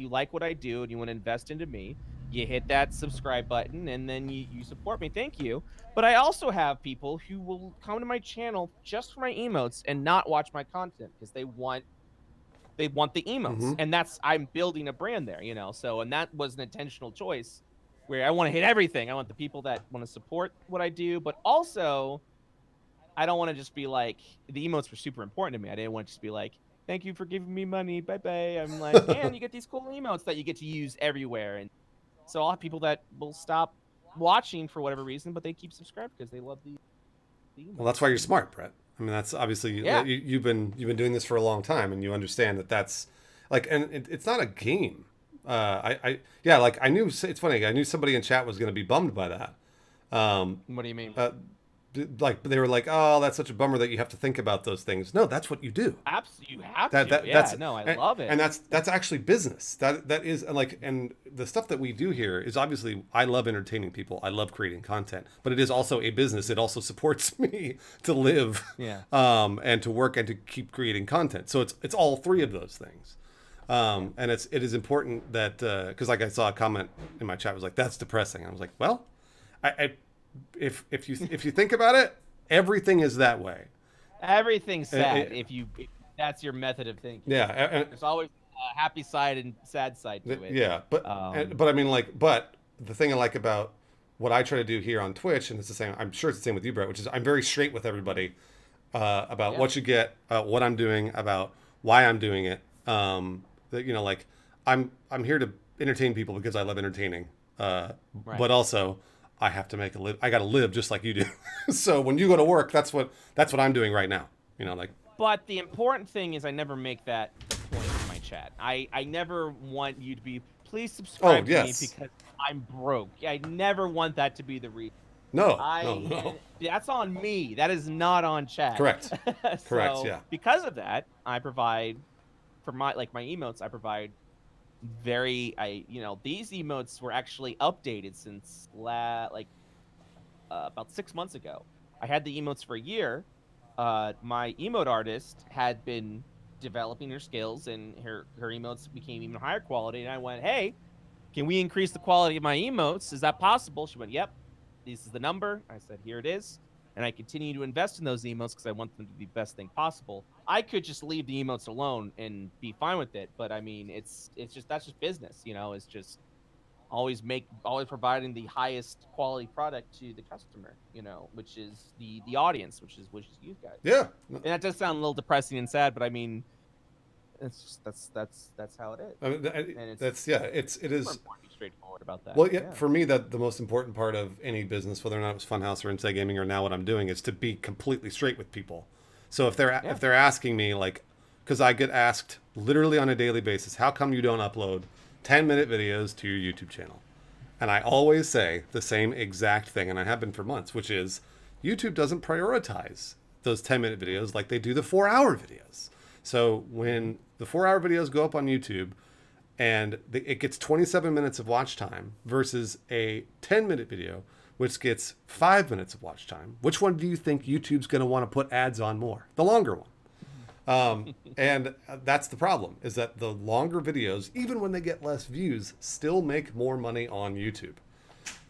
like what I do and you want to invest into me, you hit that subscribe button and then you support me. Thank you. But I also have people who will come to my channel just for my emotes and not watch my content because they want the emotes. Mm-hmm. And I'm building a brand there, you know. So and that was an intentional choice where I want to hit everything. I want the people that want to support what I do, but also I don't want to just be like the emotes were super important to me. I didn't want to just be like, thank you for giving me money. Bye bye. I'm like, and you get these cool emotes that you get to use everywhere. And so I'll have people that will stop watching for whatever reason, but they keep subscribed because they love the Well, emotes. that's why you're smart, Brett. I mean, that's obviously Yeah. you've been doing this for a long time, and you understand that that's like, and it's not a game. Yeah, like I knew. It's funny. I knew somebody in chat was going to be bummed by that. What do you mean? Uh, like they were like, "Oh, that's such a bummer that you have to think about those things." No, that's what you do. You have That to. that Yeah. that's No, I love it. and that's actually business. That is and like and the stuff that we do here is obviously I love entertaining people. I love creating content, but it is also a business. It also supports me to live, Yeah. and to work and to keep creating content. So it's all three of those things. And it is important that because like I saw a comment in my chat was like that's depressing. I was like, well, I if you think about it, everything is that way. Everything's sad it- if that's your method of thinking. Yeah, There's always a happy side and sad side to it. yeah, but I mean like, but the thing I like about what I try to do here on Twitch, and it's the same. I'm sure it's the same with you, Brett, which is I'm very straight with everybody about what you get, what I'm doing, about why I'm doing it. That you know, like I'm here to entertain people because I love entertaining, but also I have to make a live. I got to live just like you do. So when you go to work, that's what I'm doing right now. You know, like. But the important thing is I never make that the point in my chat. I never want you to be, please subscribe to me because I'm broke. I never want that to be the reason. No. That's on me. That is not on chat. Correct. So, Correct, yeah. Because of that, I provide for my emotes, I provide these emotes were actually updated since about 6 months ago. I had the emotes for a year. My emote artist had been developing her skills, and her emotes became even higher quality. And I went, "Hey, can we increase the quality of my emotes? Is that possible?" She went, "Yep. This is the number." I said, "Here it is." And I continue to invest in those emotes because I want them to be the best thing possible. I could just leave the emotes alone and be fine with it, but I mean, that's just business, you know. It's just always providing the highest quality product to the customer, you know, which is the audience, which is you guys. Yeah. And that does sound a little depressing and sad, but I mean, it's just, that's how it is. I mean, And it is. important to be straightforward about that. Well, yeah, for me, that the most important part of any business, whether or not it was Funhouse or Inside Gaming or now what I'm doing, is to be completely straight with people. So if they're asking me, like, because I get asked literally on a daily basis, how come you don't upload 10-minute videos to your YouTube channel? And I always say the same exact thing, and I have been for months, which is YouTube doesn't prioritize those 10-minute videos like they do the 4-hour videos. So when the 4-hour videos go up on YouTube and it gets 27 minutes of watch time versus a 10-minute video, which gets 5 minutes of watch time, which one do you think YouTube's going to want to put ads on more? The longer one. And that's the problem, is that the longer videos, even when they get less views, still make more money on YouTube.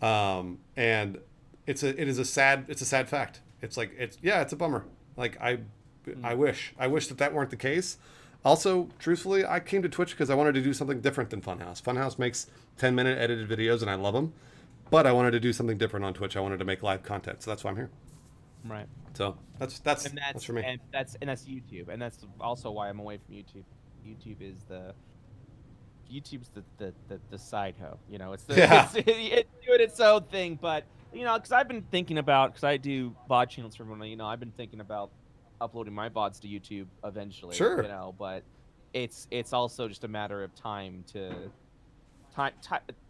And it is a sad fact. It's like, it's a bummer. Like I wish that weren't the case. Also, truthfully, I came to Twitch because I wanted to do something different than Funhouse. Funhouse makes 10-minute edited videos and I love them. but I wanted to do something different on Twitch. I wanted to make live content, so that's why I'm here. Right. So that's for me. And that's YouTube, and that's also why I'm away from YouTube. YouTube's the side hoe. You know, it's it's doing its own thing, but you know, because I've been thinking about, because I do VOD channels for everyone. You know, I've been thinking about uploading my VODs to YouTube eventually. Sure. You know, but it's also just a matter of time.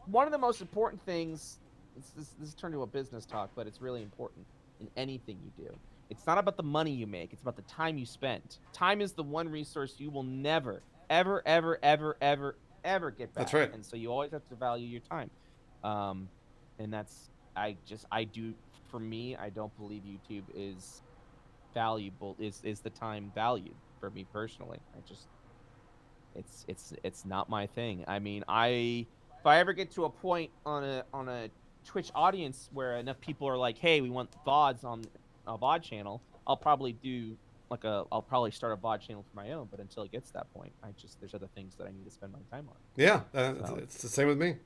One of the most important things. This turned into a business talk, but it's really important in anything you do. It's not about the money you make. It's about the time you spend. Time is the one resource you will never, ever, ever, ever, ever, ever get back. That's right. And so you always have to value your time. And that's, for me, I don't believe YouTube is valuable, is the time valued for me personally. It's not my thing. I mean, if I ever get to a point on a Twitch audience where enough people are like, hey, we want VODs on a VOD channel, I'll probably start a VOD channel for my own. But until it gets to that point, there's other things that I need to spend my time on. Yeah, it's the same with me.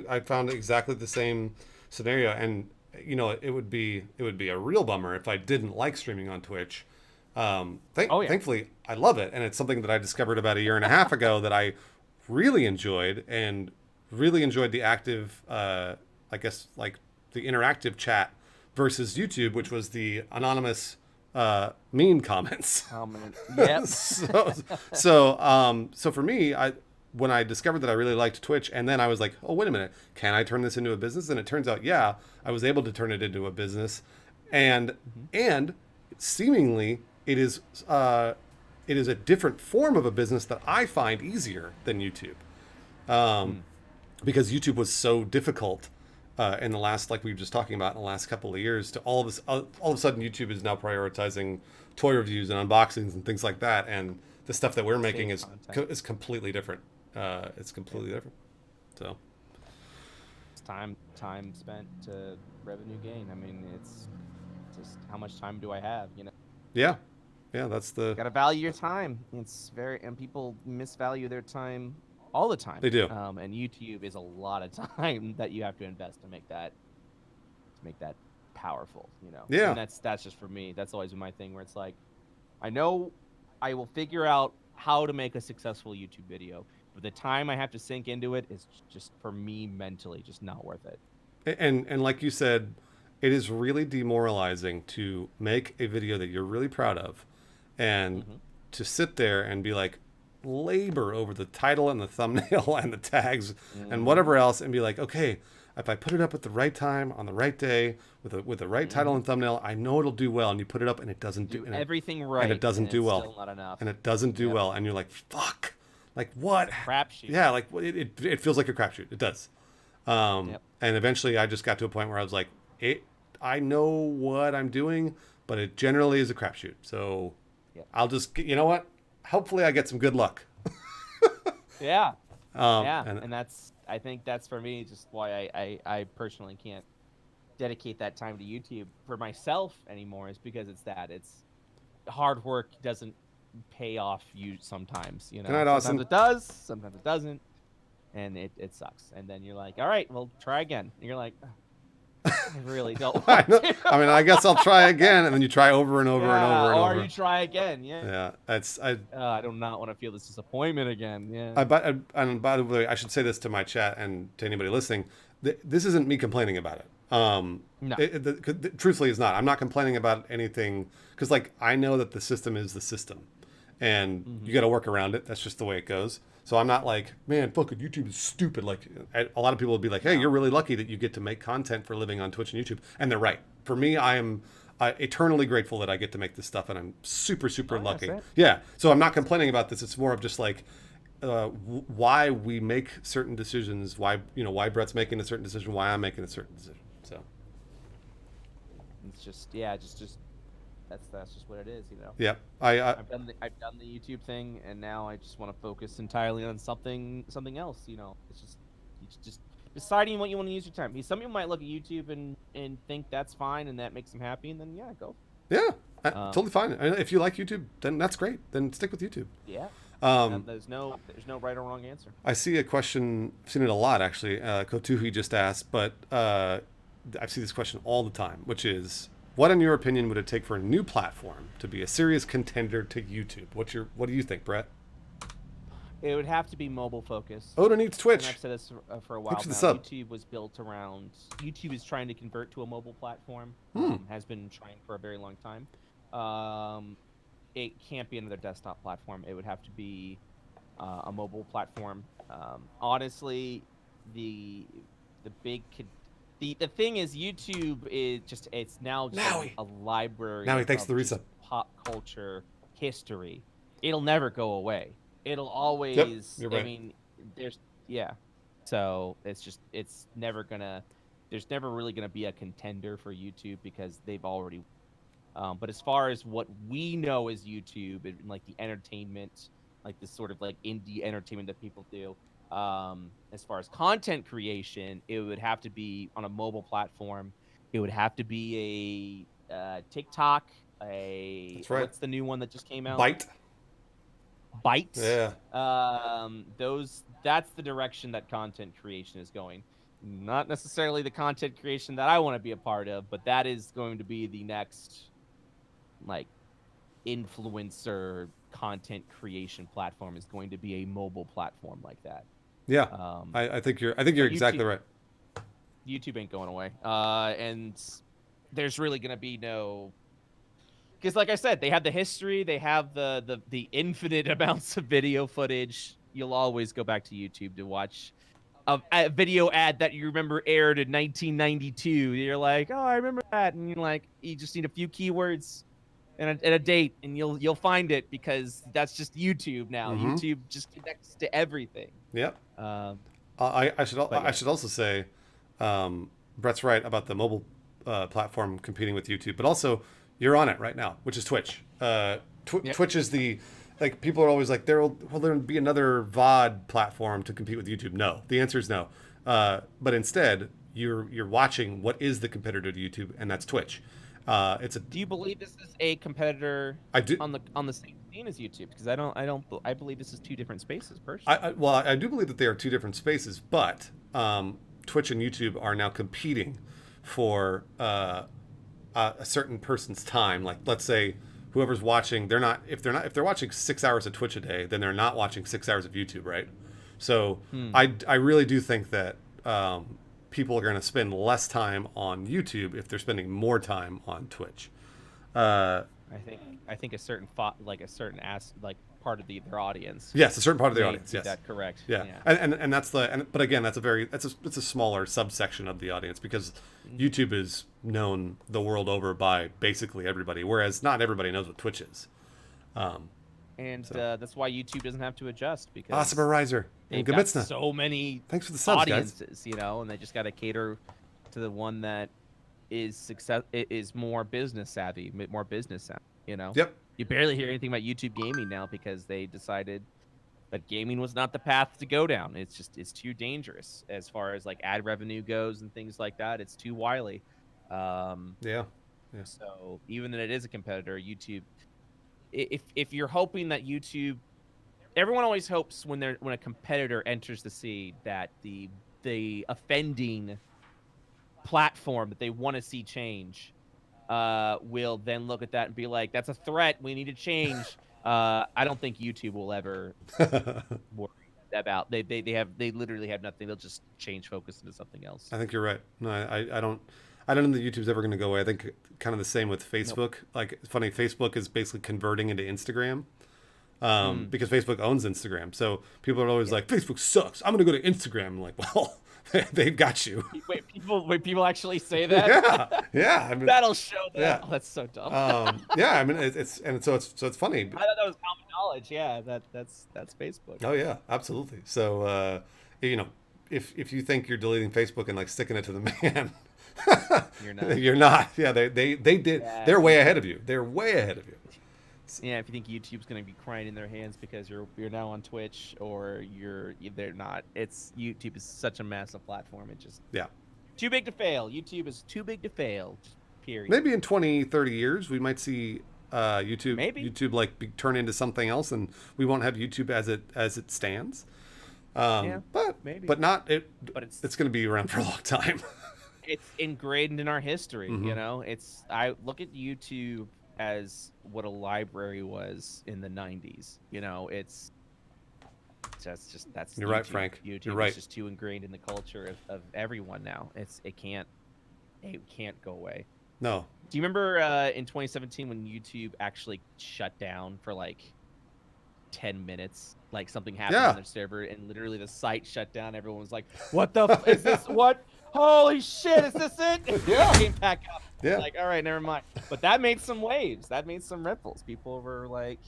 I found exactly the same scenario, and you know, it would be a real bummer if I didn't like streaming on Twitch. Thankfully, I love it, and it's something that I discovered about a year and a half ago that I really enjoyed, and really enjoyed the active, I guess, like the interactive chat versus YouTube, which was the anonymous mean comments. Yep. So for me, when I discovered that I really liked Twitch, and then I was like, oh, wait a minute, can I turn this into a business? And it turns out, yeah, I was able to turn it into a business, and seemingly it is a different form of a business that I find easier than YouTube, because YouTube was so difficult. In the last, like we were just talking about, in the last couple of years, to all of a sudden YouTube is now prioritizing toy reviews and unboxings and things like that, and the stuff that we're making is completely different. It's completely different. So it's time spent to revenue gain. I mean, it's just how much time do I have? You know. Yeah, that's the. Gotta value your time. And people misvalue their time all the time. They do. And YouTube is a lot of time that you have to invest to make that powerful, you know. Yeah. And that's just for me. That's always been my thing, where it's like, I know I will figure out how to make a successful YouTube video, but the time I have to sink into it is just, for me, mentally just not worth it. And like you said, it is really demoralizing to make a video that you're really proud of, and to sit there and be like, labor over the title and the thumbnail and the tags and whatever else, and be like, okay, if I put it up at the right time on the right day with the right title and thumbnail, I know it'll do well. And you put it up and it doesn't do everything right, and it doesn't do well. Still not enough. And it doesn't do well, and you're like, fuck, like what? Crapshoot. Yeah, like it feels like a crapshoot. It does. And eventually, I just got to a point where I was like, I know what I'm doing, but it generally is a crapshoot. So I'll just, you know what? Hopefully I get some good luck. And I think that's for me just why I personally can't dedicate that time to YouTube for myself anymore, is because it's hard work doesn't pay off you sometimes, you know. Sometimes it does, sometimes it doesn't, and it sucks. And then you're like, all right, well, try again. And you're like, I really don't want to. I mean, I guess I'll try again, and then you try over and over and over and over. Or you try again, Yeah, I do not want to feel this disappointment again. Yeah. And by the way, I should say this to my chat and to anybody listening: this isn't me complaining about it. No. Truthfully, it's not. I'm not complaining about anything, because like I know that the system is the system, and you got to work around it. That's just the way it goes. So I'm not like, man, fucking YouTube is stupid. Like a lot of people would be like, hey, you're really lucky that you get to make content for a living on Twitch and YouTube. And they're right. For me, I am eternally grateful that I get to make this stuff, and I'm super, super lucky. Yeah. So I'm not complaining about this. It's more of just like why we make certain decisions, why Brett's making a certain decision, why I'm making a certain decision. So it's just, that's just what it is, you know. Yeah, I've done the YouTube thing, and now I just want to focus entirely on something else. You know, it's just deciding what you want to use your time. Some people might look at YouTube and think that's fine, and that makes them happy, and then go. Yeah, totally fine. If you like YouTube, then that's great. Then stick with YouTube. Yeah. There's no right or wrong answer. I see a question. I've seen it a lot actually. Kotuhi just asked, but I see this question all the time, which is, what in your opinion would it take for a new platform to be a serious contender to YouTube? What do you think, Brett? It would have to be mobile focused. Oda needs Twitch. And I've said this for a while now. YouTube was built around. YouTube is trying to convert to a mobile platform. Has been trying for a very long time. It can't be another desktop platform. It would have to be a mobile platform. Honestly, the thing is, YouTube is it's now a library. Now he thanks the reset. Pop culture history. It'll never go away. It'll always. Yep, you're right. I mean, So it's never gonna. There's never really gonna be a contender for YouTube because they've already. But as far as what we know as YouTube and like the entertainment, like this sort of like indie entertainment that people do, as far as content creation, it would have to be on a mobile platform. It would have to be a TikTok. That's right. What's the new one that just came out? Byte. Yeah. That's the direction that content creation is going. Not necessarily the content creation that I want to be a part of, but that is going to be the next like influencer content creation platform is going to be a mobile platform like that. Yeah. I think you're exactly right. YouTube ain't going away. And there's really going to be no, because like I said, they have the history, they have the infinite amounts of video footage. You'll always go back to YouTube to watch a video ad that you remember aired in 1992. You're like, oh, I remember that, and you're like, you just need a few keywords and a date, and you'll find it because that's just YouTube now. YouTube just connects to everything. Yep. I should also say, Brett's right about the mobile platform competing with YouTube, but also you're on it right now, which is Twitch. Twitch is the, like, people are always like, there'll be another VOD platform to compete with YouTube. No, the answer is no. But instead, you're watching what is the competitor to YouTube, and that's Twitch. Do you believe this is a competitor? I do on the same scene as YouTube, because I believe this is two different spaces personally. I do believe that they are two different spaces, but Twitch and YouTube are now competing for a certain person's time. Like, let's say whoever's watching, if they're watching 6 hours of Twitch a day, then they're not watching 6 hours of YouTube, right? So I really do think that people are going to spend less time on YouTube if they're spending more time on Twitch. I think a certain part of their audience. Yes, a certain part of their audience. Yes, that correct. Yeah, and that's but again, it's a smaller subsection of the audience, because YouTube is known the world over by basically everybody, whereas not everybody knows what Twitch is. That's why YouTube doesn't have to adjust, because awesome riser. They've got so many thanks for the subs, audiences, guys. And they just got to cater to the one that is more business savvy. Yep. You barely hear anything about YouTube gaming now because they decided that gaming was not the path to go down. It's too dangerous as far as like ad revenue goes and things like that. It's too wily. Yeah. So even that it is a competitor, YouTube, if you're hoping that YouTube, everyone always hopes when a competitor enters the scene that the offending platform that they want to see change will then look at that and be like, that's a threat, we need to change. I don't think YouTube will ever worry about. They literally have nothing. They'll just change focus into something else. I think you're right. No, I don't know that YouTube's ever going to go away. I think kind of the same with Facebook. Nope. Like, it's funny, Facebook is basically converting into Instagram. Because Facebook owns Instagram. So people are always like, Facebook sucks, I'm going to go to Instagram. I'm like, well, they've got you. Wait, people actually say that? Yeah. I mean, that'll show that. Yeah. Oh, that's so dumb. Yeah, I mean, it's funny. I thought that was common knowledge. Yeah, that's Facebook. Oh yeah, absolutely. So if you think you're deleting Facebook and like sticking it to the man, you're not. You're not. Yeah, they did. Yeah. They're way ahead of you. They're way ahead of you. Yeah, if you think YouTube's going to be crying in their hands because you're now on Twitch, or they're not. YouTube is such a massive platform. It just too big to fail. YouTube is too big to fail. Period. Maybe in 20, 30 years we might see Maybe. YouTube like turn into something else, and we won't have YouTube as it stands. But maybe. but not it. But It's going to be around for a long time. it's ingrained in our history. Mhm. You know, I look at YouTube as what a library was in the 90s. You know, that's You're YouTube. right, Frank. YouTube You're right. is just too ingrained in the culture of everyone now. It can't go away. No. Do you remember in 2017 when YouTube actually shut down for like 10 minutes? Like something happened Yeah. on their server and literally the site shut down. Everyone was like, "What the is this? What? Holy shit! Is this it?" Yeah. Came back up. Yeah. Like, all right, never mind. But that made some waves. That made some ripples. People were like,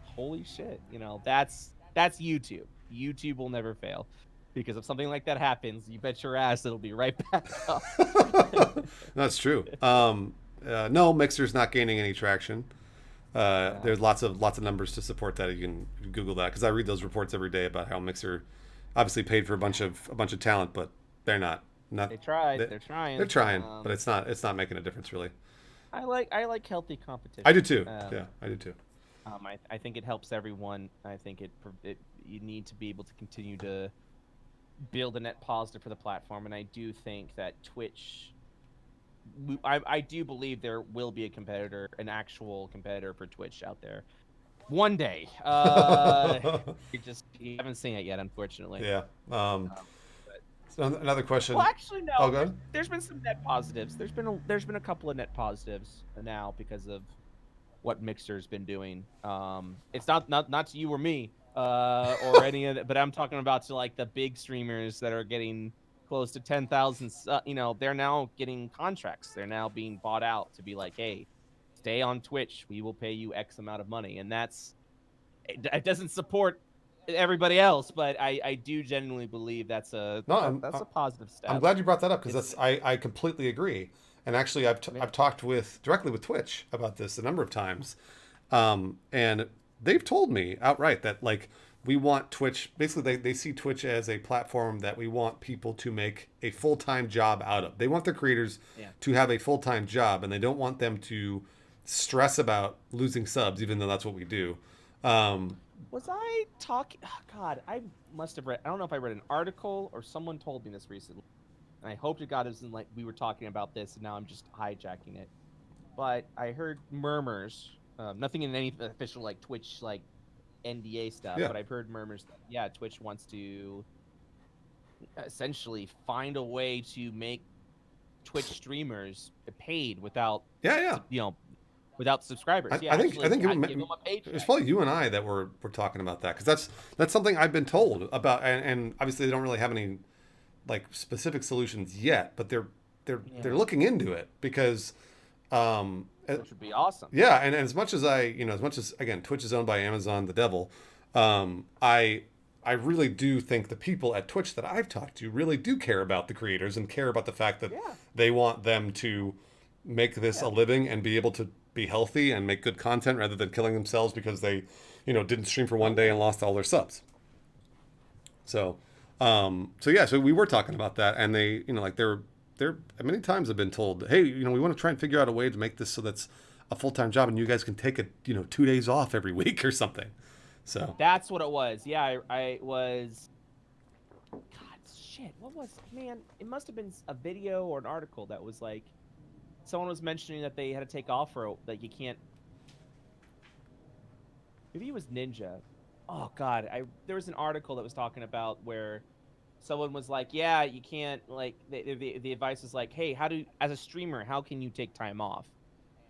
"Holy shit!" You know, that's YouTube. YouTube will never fail. Because if something like that happens, you bet your ass it'll be right back up. That's true. No, Mixer's not gaining any traction. There's lots of numbers to support that. You can Google that because I read those reports every day about how Mixer obviously paid for a bunch of talent, but they're not. They tried. They're trying. They're trying, but it's not making a difference really. I like healthy competition. I do too. Yeah, I do too. I think it helps everyone. I think you need to be able to continue to build a net positive for the platform, and I do think that Twitch. I do believe there will be a competitor, an actual competitor for Twitch out there, one day. You haven't seen it yet, unfortunately. Yeah. So another question. Well, actually, no. Oh, go ahead. There's been some net positives. There's been a couple of net positives now because of what Mixer's been doing. It's not to you or me, or any of that, but I'm talking about to like the big streamers that are getting close to 10,000. You know, they're now getting contracts. They're now being bought out to be like, hey, stay on Twitch. We will pay you X amount of money, and it doesn't support everybody else, but I do genuinely believe that's a positive step. I'm glad you brought that up because I completely agree. And actually, I've talked directly with Twitch about this a number of times, and they've told me outright that like we want Twitch. Basically, they see Twitch as a platform that we want people to make a full-time job out of. They want their creators to have a full-time job, and they don't want them to stress about losing subs, even though that's what we do. Was I talking? Oh, God, I must have read. I don't know if I read an article or someone told me this recently. And I hope to God it wasn't like we were talking about this, and now I'm just hijacking it. But I heard murmurs, nothing in any official like Twitch like NDA stuff. Yeah. But I've heard murmurs that Twitch wants to essentially find a way to make Twitch streamers paid without without subscribers. I think give them a paycheck. It's probably you and I that were talking about that because that's something I've been told about, and obviously they don't really have any like specific solutions yet, but they're looking into it because which would be awesome. Yeah, and as much as again Twitch is owned by Amazon, the devil, I really do think the people at Twitch that I've talked to really do care about the creators and care about the fact that they want them to make this a living and be able to be healthy and make good content rather than killing themselves because they, didn't stream for one day and lost all their subs. So we were talking about that, and they, they're many times have been told, hey, we want to try and figure out a way to make this so that's a full-time job, and you guys can take 2 days off every week or something. So that's what it was. Yeah, I was. God, shit. What was? Man, it must have been a video or an article that was like, someone was mentioning that they had to take off for that you can't. Maybe it was Ninja. Oh God, there was an article that was talking about where someone was like, yeah, you can't like the advice was like, hey, as a streamer, how can you take time off?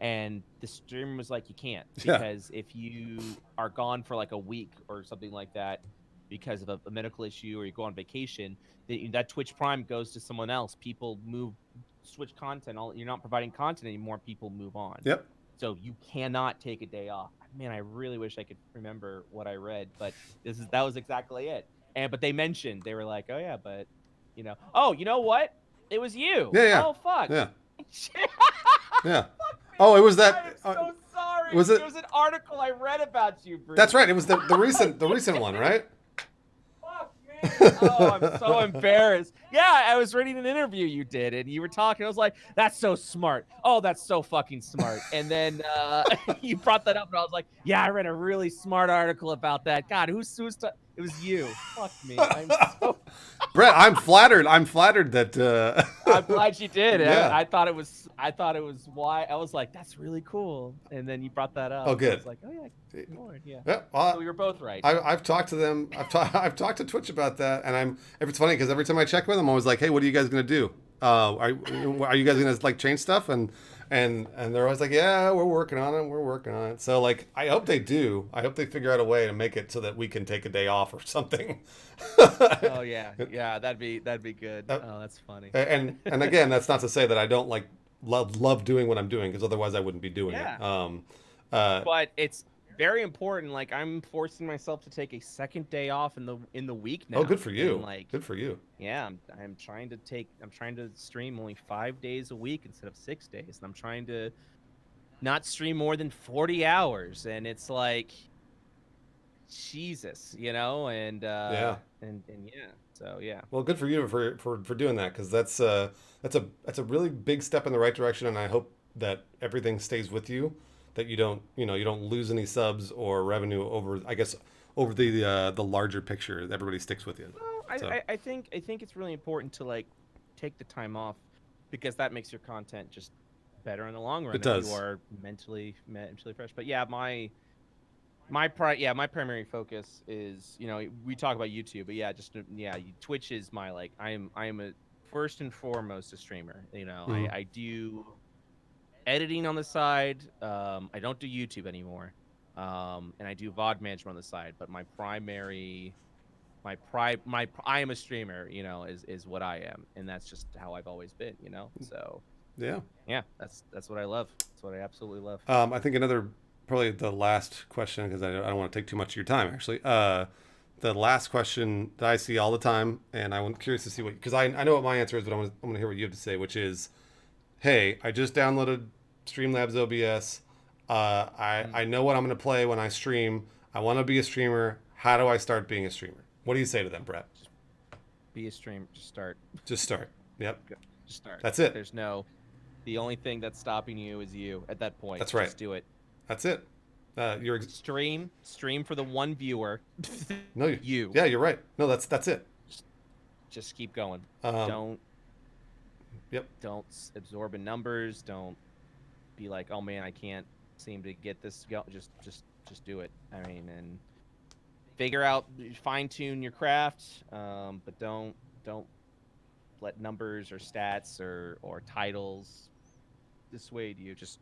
And the streamer was like, you can't because if you are gone for like a week or something like that because of a medical issue or you go on vacation, that Twitch Prime goes to someone else. People switch content. You're not providing content anymore. People move on. Yep. So you cannot take a day off. Man, I really wish I could remember what I read, but that was exactly it. But they were like, oh yeah, but oh, you know what? It was you. Yeah. Oh fuck. Yeah. Yeah. Oh, it was that. I'm so sorry. Was it? There was an article I read about you, Bruce. That's right. It was the recent one, right? Fuck, man. Oh, I'm so embarrassed. Yeah, I was reading an interview you did, and you were talking. I was like, "That's so smart. Oh, that's so fucking smart." And then you brought that up, and I was like, "Yeah, I read a really smart article about that." God, it was you. Fuck me. Brett, I'm flattered. I'm flattered that. I'm glad you did. Yeah. I thought it was why I was like, "That's really cool." And then you brought that Oh, up. I good. was like, "Oh yeah, Lord, yeah." Yeah, So well, we were both right. I've talked to them. I've talked to Twitch about that, and it's funny because every time I check with them, I'm always like, "Hey, what are you guys gonna do? Are you guys gonna like change stuff?" And they're always like, "Yeah, we're working on it. We're working on it." So like, I hope they do. I hope they figure out a way to make it so that we can take a day off or something. Oh yeah, yeah, that'd be good. Uh, Oh, that's funny. and again, that's not to say that I don't like love doing what I'm doing, because otherwise I wouldn't be doing Yeah, it. but it's very important. Like I'm forcing myself to take a second day off in the week Oh, now, good for and you. like Good for you. yeah, I'm trying to stream only 5 days a week instead of 6 days, and I'm trying to not stream more than 40 hours, and it's like Jesus, Yeah. and yeah, so yeah. Well, good for you for doing that, because that's a really big step in the right direction, and I hope that everything stays with you, that you don't lose any subs or revenue over, I guess, over the larger picture. Everybody sticks with you. Well, So I think it's really important to like take the time off because that makes your content just better in the long run it if you does. are mentally fresh. But yeah, my primary focus is, we talk about YouTube, but yeah, just yeah, Twitch is my like I am a first and foremost a streamer. Mhm. I do editing on the side. I don't do YouTube anymore. And I do VOD management on the side, but my I am a streamer, is what I am, and that's just how I've always been. So Yeah. yeah, that's what I love. That's what I absolutely love. I think another, probably the last question, because I don't want to take too much of your time, actually. The last question that I see all the time, and I'm curious to see because I know what my answer is, but I'm gonna hear what you have to say, which is, hey, I just downloaded Streamlabs OBS. I know what I'm going to play when I stream. I want to be a streamer. How do I start being a streamer? What do you say to them, Brett? Just be a streamer. Just start. Just start. Yep. Just start. That's it. The only thing that's stopping you is you at that point. That's right. Just do it. That's it. You're Stream for the one viewer. no. You. Yeah, you're right. No, that's it. Just keep going. Um, Yep. Don't absorb in numbers. Don't be like, oh man, I can't seem to get this go. Just do it. I mean, and fine tune your craft. But don't let numbers or stats or titles dissuade you. Just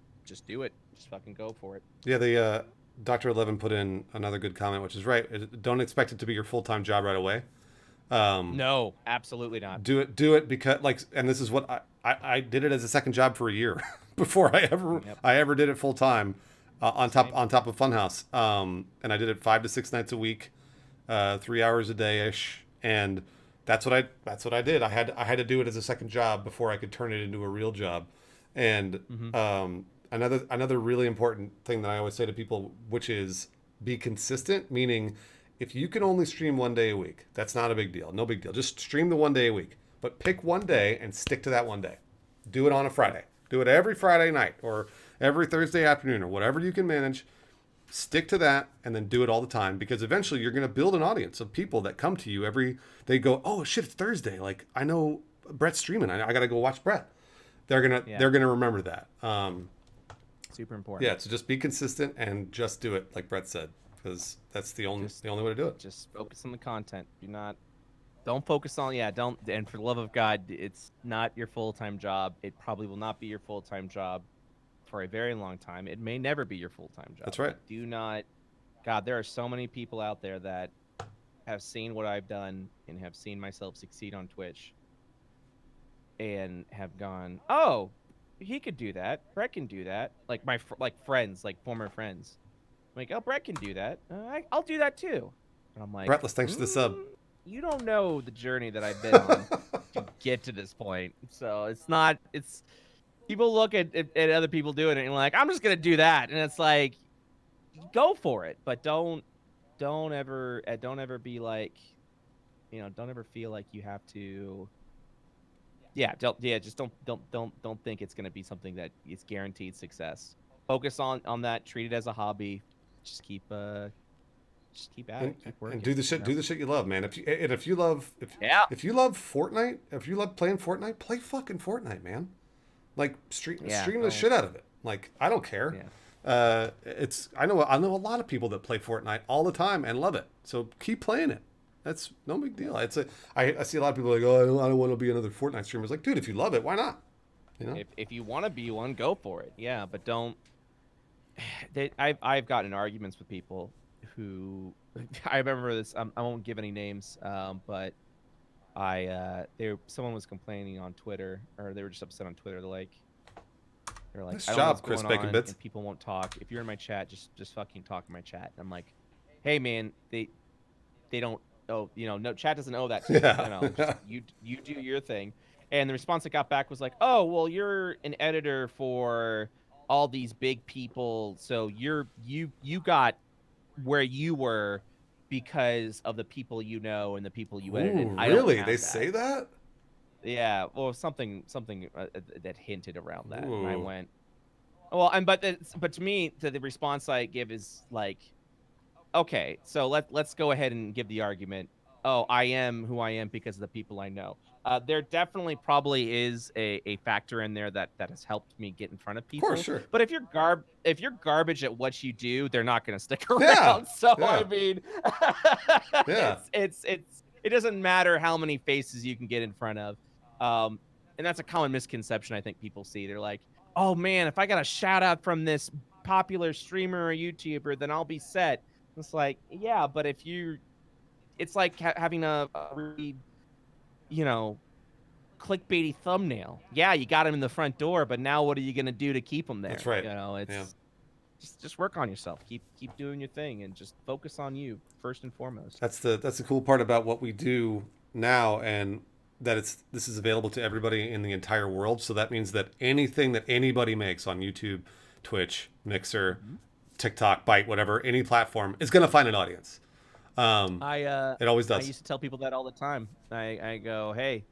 do it. Just fucking go for it. Yeah, the Dr. 11 put in another good comment, which is right. Don't expect it to be your full-time job right away. No, absolutely not. Do it because, like, and this is what I did it as a second job for a year before I ever did it full time, on top of Funhouse. And I did it 5 to 6 nights a week, 3 hours a day ish, and that's what I did. I had to do it as a second job before I could turn it into a real job. And another really important thing that I always say to people, which is be consistent, meaning if you can only stream 1 day a week, that's not a big deal. No big deal. Just stream the 1 day a week. But pick one day and stick to that one day. Do it on a Friday. Do it every Friday night or every Thursday afternoon or whatever you can manage. Stick to that and then do it all the time, because eventually you're going to build an audience of people that come to you they go, oh shit, it's Thursday. Like, I know Brett's streaming. I got to go watch Brett. They're going to remember that. Super important. Yeah. So just be consistent and just do it, like Brett said, because that's the only way to do it. Just focus on the content. Don't focus on don't, and for the love of God, it's not your full-time job. It probably will not be your full-time job for a very long time. It may never be your full-time job. That's right. Do not, God, there are so many people out there that have seen what I've done and have seen myself succeed on Twitch and have gone, oh, he could do that. Brett can do that. Like friends, like former friends. I'm like, oh, Brett can do that. I'll do that too. And I'm like, Brettless, thanks for the sub. You don't know the journey that I've been on to get to this point. So it's people look at other people doing it and like, I'm just gonna do that, and it's like, go for it, but don't ever be like, don't ever feel like you have to. Just don't think it's gonna be something that is guaranteed success. Focus on that. Treat it as a hobby. Just keep at it. Keep And working. do the shit. Do the shit you love, man. If you love Yeah. if you love Fortnite, if you love playing Fortnite, play fucking Fortnite, man. Like stream the shit out of it. Like I don't care. Yeah. I know a lot of people that play Fortnite all the time and love it. So keep playing it. That's no big deal. I see a lot of people like, oh, I don't want to be another Fortnite streamer. It's like, dude, if you love it, why not? You know. If you want to be one, go for it. Yeah, but don't. I've gotten in arguments with people who I remember this. I won't give any names, but someone was complaining on Twitter, or they were just upset on Twitter. They're like, Nice I don't know job, what's Chris going on, Bacon Bits. and people won't talk. If you're in my chat, just fucking talk in my chat. And I'm like, hey man, they don't. Oh, no, chat doesn't owe that to you. Yeah. Just, you do your thing. And the response I got back was like, oh, well, you're an editor for all these big people, so you got where you were because of the people you know and the people you edited. Ooh, I don't really? have They that. say that? Yeah, well, something that hinted around that, and I Ooh. went, well, but to me, the response I give is like, okay, so let's go ahead and give the argument. Oh, I am who I am because of the people I know. There definitely probably is a factor in there that has helped me get in front of Of people. course, sure. But if you're garbage at what you do, they're not going to stick around. Yeah, So yeah. I mean, Yeah. it doesn't matter how many faces you can get in front of. And that's a common misconception I think people see. They're like, oh man, if I got a shout out from this popular streamer or YouTuber, then I'll be set. It's like, yeah, but it's like having a really, clickbaity thumbnail. Yeah, you got him in the front door, but now what are you gonna do to keep him there? That's right. It's Yeah. just work on yourself. Keep doing your thing and just focus on you first and foremost. That's the cool part about what we do now, and that this is available to everybody in the entire world. So that means that anything that anybody makes on YouTube, Twitch, Mixer, TikTok, Byte, whatever, any platform is going to find an audience. It always does. I used to tell people that all the time. I go, hey,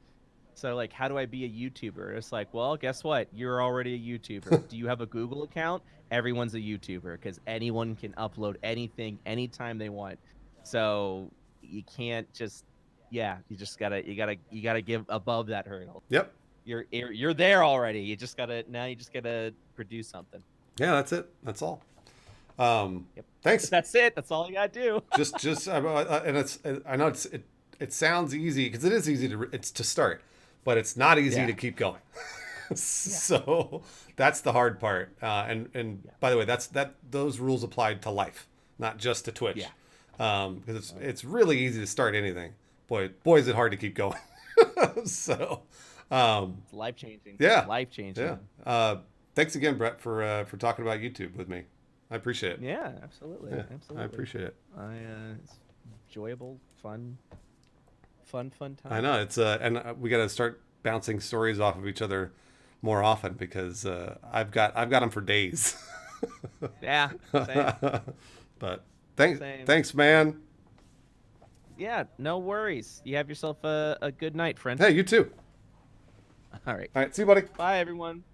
so like, how do I be a YouTuber? It's like, well, guess what? You're already a YouTuber. Do you have a Google account? Everyone's a YouTuber because anyone can upload anything anytime they want. So you can't just, you gotta give above that hurdle. Yep. You're there already. You just gotta produce something. Yeah, that's it. That's all. Yep. Thanks. That's it. That's all you gotta do. And I know it sounds easy because it is easy to start, but it's not easy to keep going. So that's the hard part. And by the way, those rules apply to life, not just to Twitch. Because it's really easy to start anything. Boy, is it hard to keep going. So, it's life changing. Yeah, life changing. Yeah. Thanks again, Brett, for talking about YouTube with me. I appreciate it. Yeah, absolutely. Yeah, Absolutely. I appreciate it. It's enjoyable, fun time. I know it's and we got to start bouncing stories off of each other more often because I've got them for days. Yeah. Same. But thanks, man. Yeah, no worries. You have yourself a good night, friend. Hey, you too. All right. All right, see you, buddy. Bye, everyone.